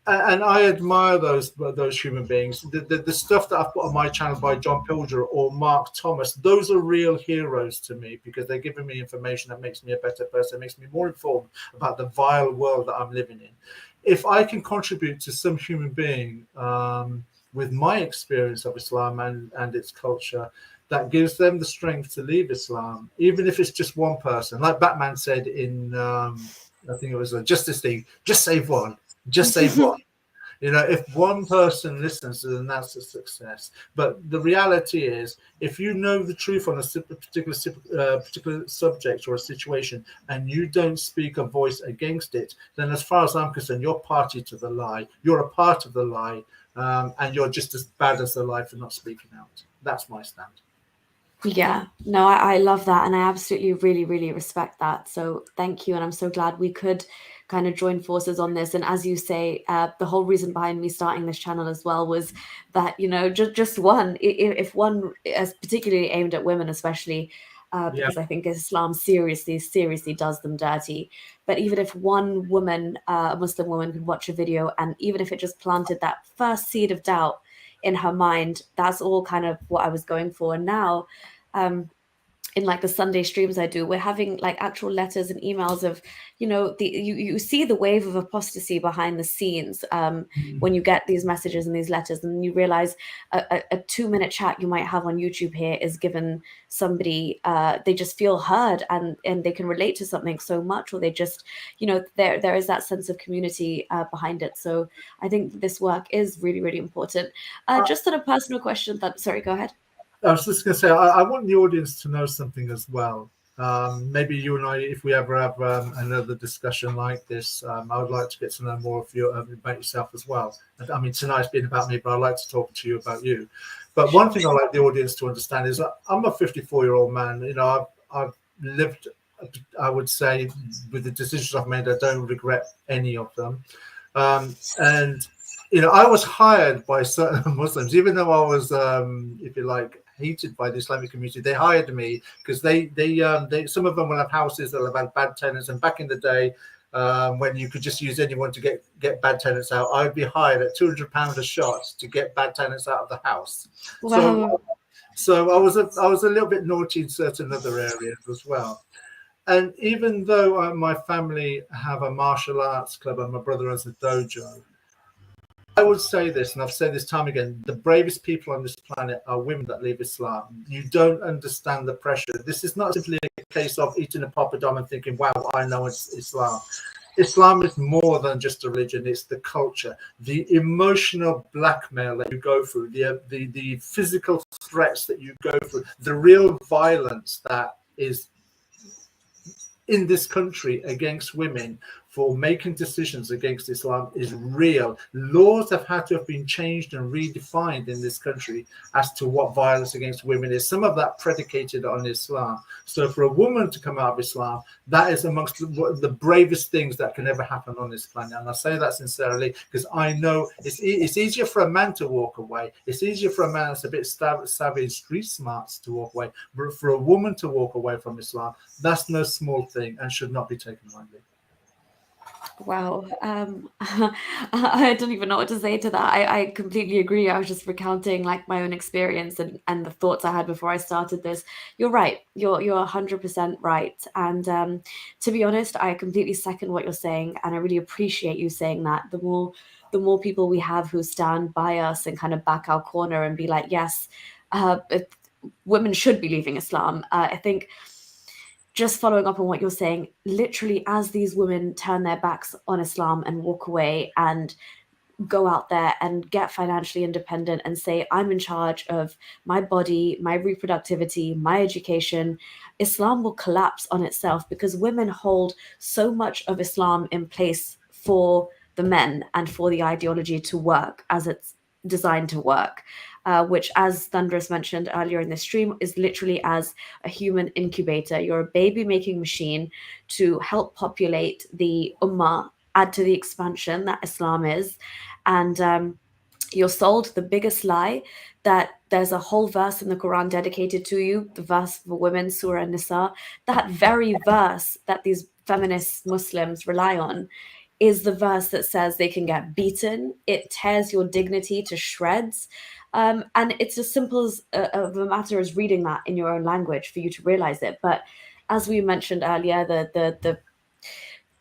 Speaker 2: And I admire those human beings. The stuff that I've put on my channel by John Pilger or Mark Thomas, those are real heroes to me, because they're giving me information that makes me a better person, makes me more informed about the vile world that I'm living in. If I can contribute to some human being with my experience of Islam and its culture, that gives them the strength to leave Islam, even if it's just one person. Like Batman said in, I think it was a Justice League, just save one. Just save one. If one person listens, then that's a success. But the reality is, if you know the truth on a particular subject or a situation, and you don't speak a voice against it, then as far as I'm concerned, you're party to the lie. You're a part of the lie, and you're just as bad as the lie for not speaking out. That's my stand.
Speaker 1: Yeah, no, I love that, and I absolutely really, really respect that. So thank you, and I'm so glad we could kind of join forces on this. And as you say, the whole reason behind me starting this channel as well was that, just one, if one is particularly aimed at women, especially because I think Islam seriously does them dirty. But even if one woman, a Muslim woman, could watch a video, and even if it just planted that first seed of doubt in her mind, that's all kind of what I was going for. And now in like the Sunday streams I do, we're having like actual letters and emails of, you see the wave of apostasy behind the scenes when you get these messages and these letters, and you realize a 2-minute chat you might have on YouTube here is given somebody, they just feel heard and they can relate to something so much, or they just, there is that sense of community behind it. So I think this work is really, really important. Just on a personal question sorry, go ahead.
Speaker 2: I was just going to say, I want the audience to know something as well. Maybe you and I, if we ever have another discussion like this, I would like to get to know more of you about yourself as well. I mean, tonight's been about me, but I'd like to talk to you about you. But one thing I'd like the audience to understand is that I'm a 54-year-old man. I've lived, I would say, with the decisions I've made, I don't regret any of them. And I was hired by certain Muslims, even though I was, if you like, hated by the Islamic community. They hired me because they some of them will have houses that have had bad tenants. And back in the day, when you could just use anyone to get bad tenants out, I'd be hired at £200 a shot to get bad tenants out of the house.
Speaker 1: Wow.
Speaker 2: So I was a little bit naughty in certain other areas as well. And even though my family have a martial arts club and my brother has a dojo, I would say this, and I've said this time again, the bravest people on this planet are women that leave Islam. You don't understand the pressure. This is not simply a case of eating a papadum and thinking, wow, I know it's Islam. Islam is more than just a religion. It's the culture, the emotional blackmail that you go through, the physical threats that you go through, the real violence that is in this country against women for making decisions against Islam is real. Laws have had to have been changed and redefined in this country as to what violence against women is. Some of that predicated on Islam. So for a woman to come out of Islam, that is amongst the bravest things that can ever happen on this planet. And I say that sincerely because I know it's easier for a man to walk away. It's easier for a man that's a bit savvy and street smarts to walk away. But for a woman to walk away from Islam, that's no small thing and should not be taken lightly.
Speaker 1: Wow. I don't even know what to say to that. I completely agree. I was just recounting like my own experience and the thoughts I had before I started this. You're right. You're 100% right. And to be honest, I completely second what you're saying. And I really appreciate you saying that. The more people we have who stand by us and kind of back our corner and be like, yes, women should be leaving Islam. I think just following up on what you're saying, literally as these women turn their backs on Islam and walk away and go out there and get financially independent and say, I'm in charge of my body, my reproductivity, my education, Islam will collapse on itself because women hold so much of Islam in place for the men and for the ideology to work as it's designed to work. Which, as Thunderous mentioned earlier in the stream, is literally as a human incubator. You're a baby-making machine to help populate the ummah, add to the expansion that Islam is. And you're sold the biggest lie that there's a whole verse in the Quran dedicated to you, the verse for women, Surah An-Nisa. That very verse that these feminist Muslims rely on is the verse that says they can get beaten. It tears your dignity to shreds. And it's as simple as of a matter as reading that in your own language for you to realize it. But as we mentioned earlier,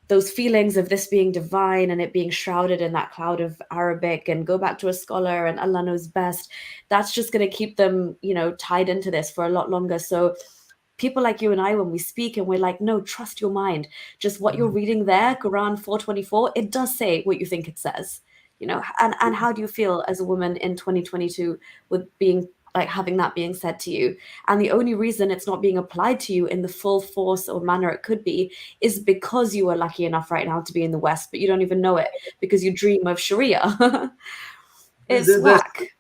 Speaker 1: those feelings of this being divine and it being shrouded in that cloud of Arabic and go back to a scholar and Allah knows best, that's just going to keep them, tied into this for a lot longer. So people like you and I, when we speak and we're like, no, trust your mind. Just what you're reading there, Quran 424, it does say what you think it says. And how do you feel as a woman in 2022 with being like having that being said to you? And the only reason it's not being applied to you in the full force or manner it could be is because you are lucky enough right now to be in the West, but you don't even know it because you dream of Sharia. It's whack.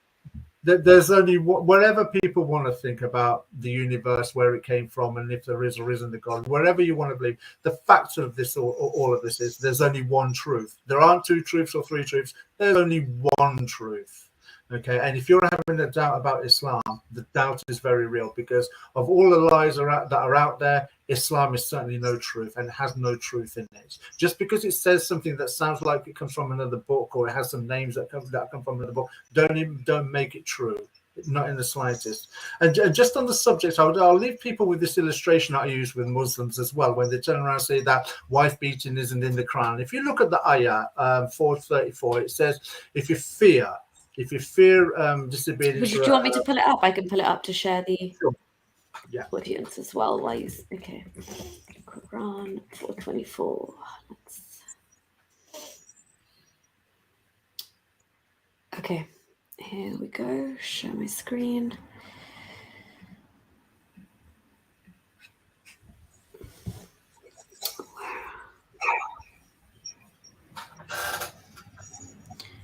Speaker 2: There's only whatever people want to think about the universe, where it came from, and if there is or isn't a God, wherever you want to believe, the fact of this, all of this is there's only one truth. There aren't two truths or three truths. There's only one truth. Okay, and if you're having a doubt about Islam, the doubt is very real because of all the lies that are out there. Islam is certainly no truth and has no truth in it. Just because it says something that sounds like it comes from another book or it has some names that come from another book, don't make it true. Not in the slightest. And just on the subject, I'll leave people with this illustration that I use with Muslims as well, when they turn around and say that wife beating isn't in the Quran. If you look at the ayah 434, it says, if you fear disobedience.
Speaker 1: Do you want me to pull it up? I can pull it up to share the audience as well. Okay. Quran 424. Okay. Here we go. Share my screen.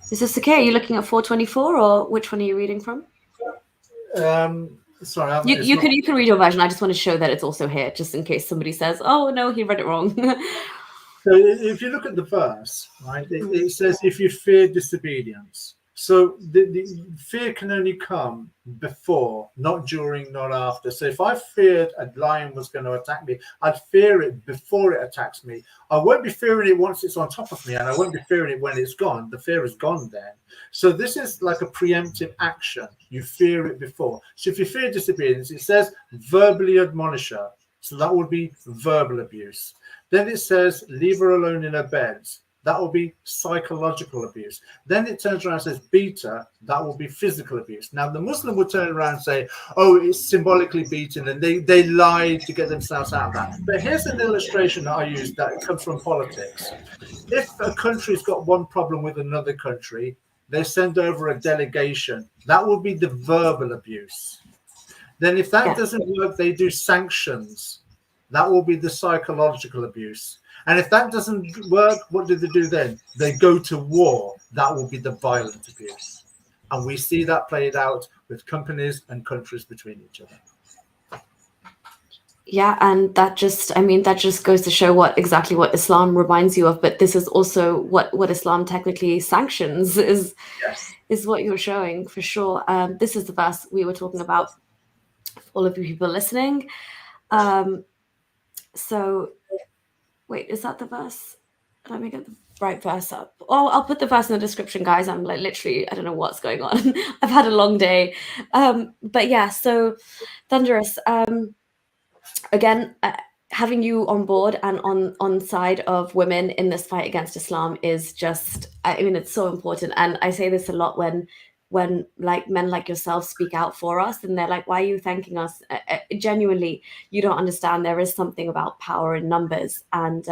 Speaker 1: Is this okay? Are you looking at 424, or which one are you reading from?
Speaker 2: Sorry,
Speaker 1: you can read your version. I just want to show that it's also here, just in case somebody says, "Oh no, he read it wrong."
Speaker 2: So if you look at the verse, right, it says, "If you fear disobedience." So the fear can only come before, not during, not after. So if I feared a lion was going to attack me, I'd fear it before it attacks me. I won't be fearing it once it's on top of me, and I won't be fearing it when it's gone. The fear is gone then. So this is like a preemptive action. You fear it before. So if you fear disobedience, it says verbally admonish her. So that would be verbal abuse. Then it says leave her alone in her bed. That will be psychological abuse. Then it turns around and says beat her. That will be physical abuse. Now the Muslim would turn around and say, oh, it's symbolically beaten, and they lied to get themselves out of that. But here's an illustration that I use that comes from politics. If a country's got one problem with another country, they send over a delegation. That will be the verbal abuse. Then if that doesn't work, they do sanctions. That will be the psychological abuse. And if that doesn't work, what do they do then? They go to war. That will be the violent abuse. And we see that played out with companies and countries between each other.
Speaker 1: Yeah, and that just goes to show exactly what Islam reminds you of. But this is also what Islam technically sanctions is what you're showing for sure. This is the verse we were talking about for all of you people listening. So wait, is that the verse? Let me get the right verse up. Oh, I'll put the verse in the description, guys. I'm like literally, I don't know what's going on. I've had a long day. But yeah, so Thunderous, again, having you on board and on side of women in this fight against Islam is just, I mean, it's so important. And I say this a lot when like men like yourself speak out for us, and they're like, why are you thanking us? Genuinely, you don't understand. There is something about power in numbers, and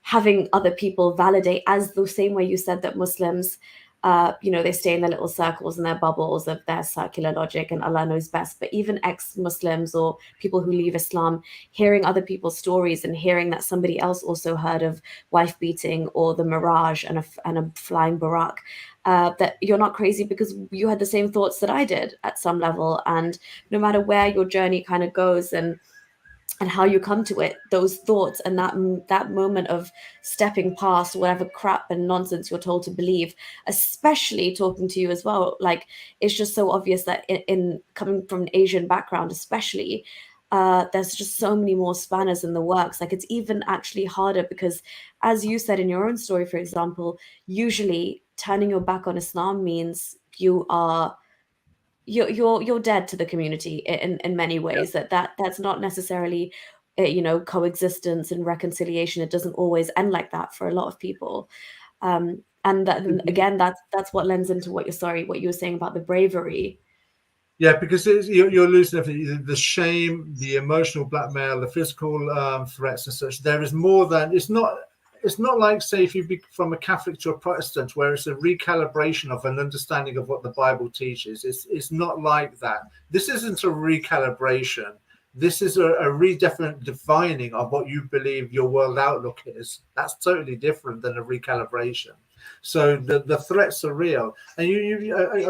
Speaker 1: having other people validate, as the same way you said that Muslims, they stay in their little circles and their bubbles of their circular logic and Allah knows best. But even ex-Muslims or people who leave Islam, hearing other people's stories and hearing that somebody else also heard of wife beating or the Mirage and a flying Barak, that you're not crazy because you had the same thoughts that I did at some level. And no matter where your journey kind of goes and how you come to it, those thoughts and that moment of stepping past whatever crap and nonsense you're told to believe, especially talking to you as well, like it's just so obvious that in coming from an Asian background especially, there's just so many more spanners in the works. Like it's even actually harder because, as you said in your own story, for example, usually turning your back on Islam means you're dead to the community in many ways. That's not necessarily coexistence and reconciliation. It doesn't always end like that for a lot of people, and again that's what lends into what you were saying about the bravery.
Speaker 2: Yeah, because you're losing everything, the shame, the emotional blackmail, the physical threats and such. There is more than, it's not like, say, if you be from a Catholic to a Protestant, where it's a recalibration of an understanding of what the Bible teaches. It's not like that. This isn't a recalibration. This is a defining of what you believe your world outlook is. That's totally different than a recalibration. So the threats are real, and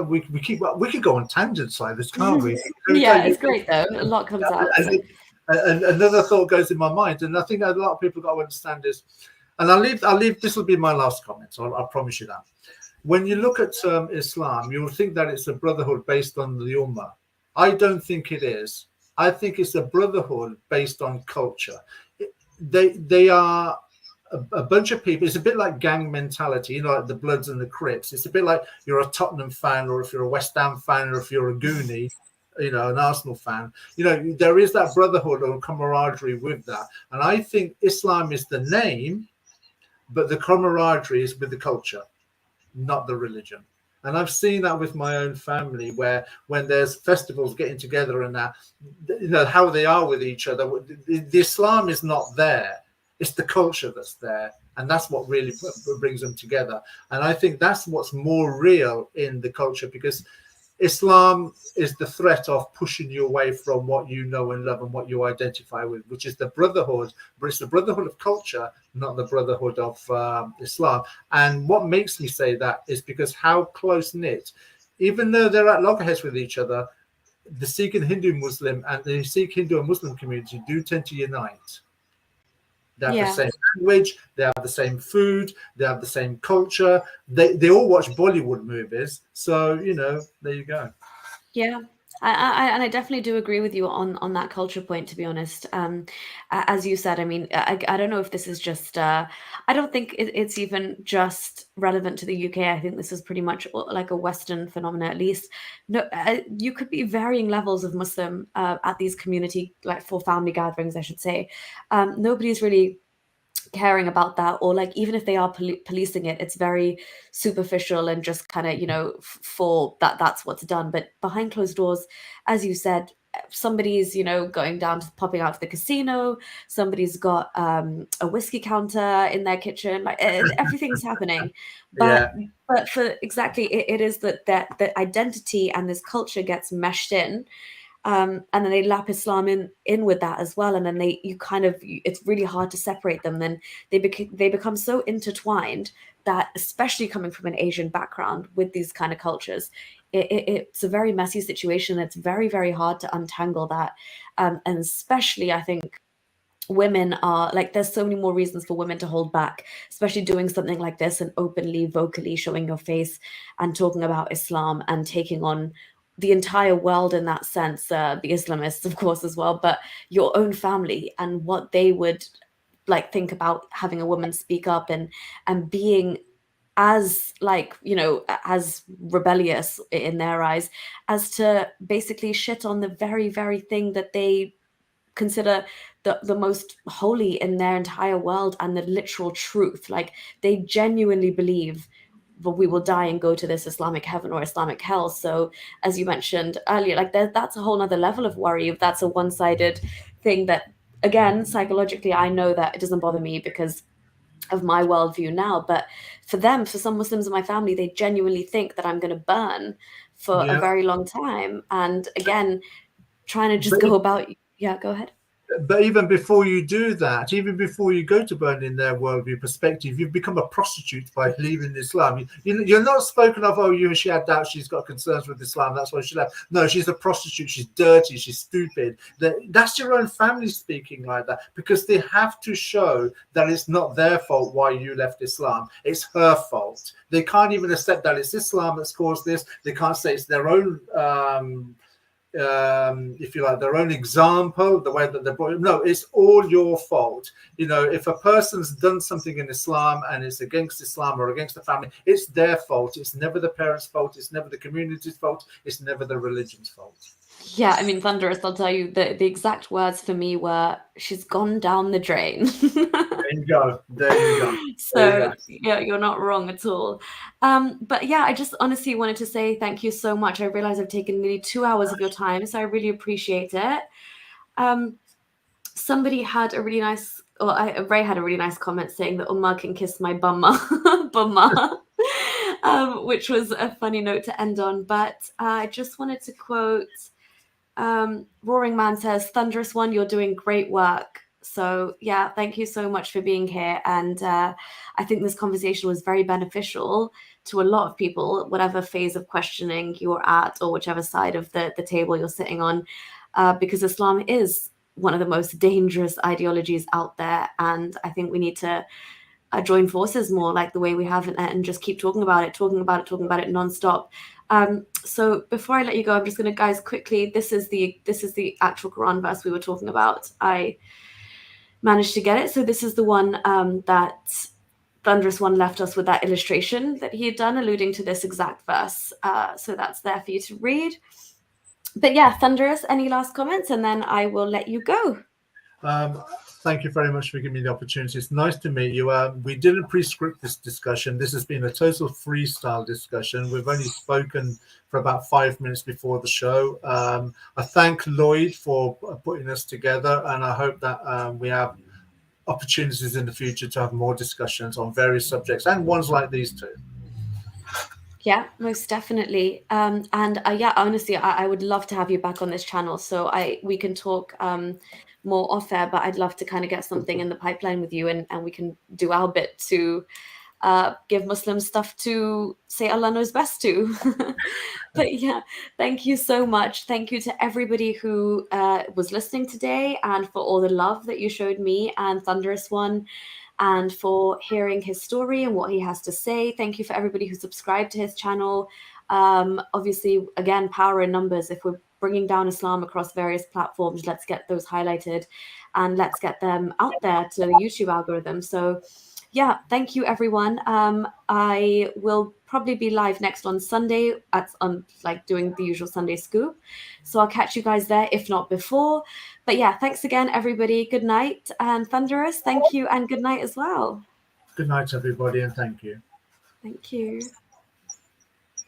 Speaker 2: we could go on tangents like this, can't we?
Speaker 1: Yeah, it's great though. A lot comes out.
Speaker 2: And another thought goes in my mind, and I think a lot of people got to understand is. And I'll leave. This will be my last comment. So I promise you that. When you look at Islam, you will think that it's a brotherhood based on the Ummah. I don't think it is. I think it's a brotherhood based on culture. They are a bunch of people. It's a bit like gang mentality, like the Bloods and the Crips. It's a bit like you're a Tottenham fan, or if you're a West Ham fan, or if you're a Goonie, an Arsenal fan. There is that brotherhood or camaraderie with that. And I think Islam is the name, but the camaraderie is with the culture, not the religion. And I've seen that with my own family, where when there's festivals getting together and that, how they are with each other. The Islam is not there. It's the culture that's there. And that's what really brings them together. And I think that's what's more real in the culture, because Islam is the threat of pushing you away from what you know and love and what you identify with, which is the brotherhood. But it's the brotherhood of culture, not the brotherhood of Islam. And what makes me say that is because how close-knit, even though they're at loggerheads with each other, the Sikh and Hindu Muslim and the Sikh, Hindu and Muslim community do tend to unite. They have the same language, they have the same food, they have the same culture. They all watch Bollywood movies. So, there you go.
Speaker 1: Yeah. I definitely do agree with you on that culture point, to be honest. As you said, I mean, I don't know if this is just, I don't think it's even just relevant to the UK. I think this is pretty much like a Western phenomenon, at least. No, you could be varying levels of Muslim at these community, like for family gatherings, I should say. Nobody's really caring about that, or like even if they are policing it, it's very superficial and just kind of for that's what's done. But behind closed doors, as you said, somebody's going down to popping out to the casino, somebody's got a whiskey counter in their kitchen, like everything's happening. But for exactly it is that the identity and this culture gets meshed in. And then they lap Islam in with that as well, and then it's really hard to separate them. Then they become so intertwined that, especially coming from an Asian background with these kind of cultures, it's a very messy situation. It's very, very hard to untangle that, and especially I think women are like, there's so many more reasons for women to hold back, especially doing something like this and openly, vocally showing your face and talking about Islam and taking on the entire world in that sense, the Islamists, of course, as well, but your own family and what they would like think about having a woman speak up and being as as rebellious in their eyes as to basically shit on the very, very thing that they consider the most holy in their entire world and the literal truth. Like, they genuinely believe but we will die and go to this Islamic heaven or Islamic hell. So as you mentioned earlier, like that's a whole nother level of worry if that's a one-sided thing that, again, psychologically, I know that it doesn't bother me because of my worldview now. But for them, for some Muslims in my family, they genuinely think that I'm going to burn for a very long time. And again, trying to just go about, go ahead.
Speaker 2: But even before you do that, even before you go to burn in their worldview perspective, you've become a prostitute by leaving Islam. You're not spoken of, she had doubts, she's got concerns with Islam, that's why she left. No, she's a prostitute, she's dirty, she's stupid. That's your own family speaking like that, because they have to show that it's not their fault why you left Islam. It's her fault. They can't even accept that it's Islam that's caused this. They can't say it's their own if you like, their own example, the way that they're brought. No, it's all your fault. If a person's done something in Islam and it's against Islam or against the family, it's their fault. It's never the parents' fault. It's never the community's fault. It's never the religion's fault.
Speaker 1: Yeah, I mean, Thunderous, I'll tell you, the exact words for me were, she's gone down the drain.
Speaker 2: There you go.
Speaker 1: So, yeah, you're not wrong at all. But yeah, I just honestly wanted to say thank you so much. I realize I've taken nearly 2 hours of your time, so I really appreciate it. Somebody had a really nice, Ray had a really nice comment saying that Ummah can kiss my bumma, which was a funny note to end on. But I just wanted to quote, Roaring Man says, "Thunderous One, you're doing great work." So yeah, thank you so much for being here. And I think this conversation was very beneficial to a lot of people, whatever phase of questioning you're at or whichever side of the table you're sitting on, because Islam is one of the most dangerous ideologies out there. And I think we need to join forces more like the way we have, and just keep talking about it nonstop. So before I let you go, I'm just going to, guys, quickly, this is the actual Quran verse we were talking about. I managed to get it. So this is the one that Thunderous One left us with, that illustration that he had done alluding to this exact verse. So that's there for you to read. But yeah, Thunderous, any last comments? And then I will let you go.
Speaker 2: Thank you very much for giving me the opportunity. It's nice to meet you. We didn't pre-script this discussion. This has been a total freestyle discussion. We've only spoken for about 5 minutes before the show. I thank Lloyd for putting us together, and I hope that we have opportunities in the future to have more discussions on various subjects, and ones like these too.
Speaker 1: Yeah, most definitely. And yeah, honestly, I would love to have you back on this channel, so we can talk more off air, but I'd love to kind of get something in the pipeline with you, and we can do our bit to give Muslims stuff to say Allah knows best to. But yeah, thank you so much. Thank you to everybody who was listening today, and for all the love that you showed me and Thunderous One, and for hearing his story and what he has to say. Thank you for everybody who subscribed to his channel. Obviously, again, power in numbers. If we're bringing down Islam across various platforms, let's get those highlighted and let's get them out there to the YouTube algorithm. So yeah, thank you, everyone. I will probably be live next on Sunday on like doing the usual Sunday scoop. So I'll catch you guys there, if not before. But yeah, thanks again, everybody. Good night. And Thunderous, thank you, and good night as well.
Speaker 2: Good night, everybody, and thank you.
Speaker 1: Thank you.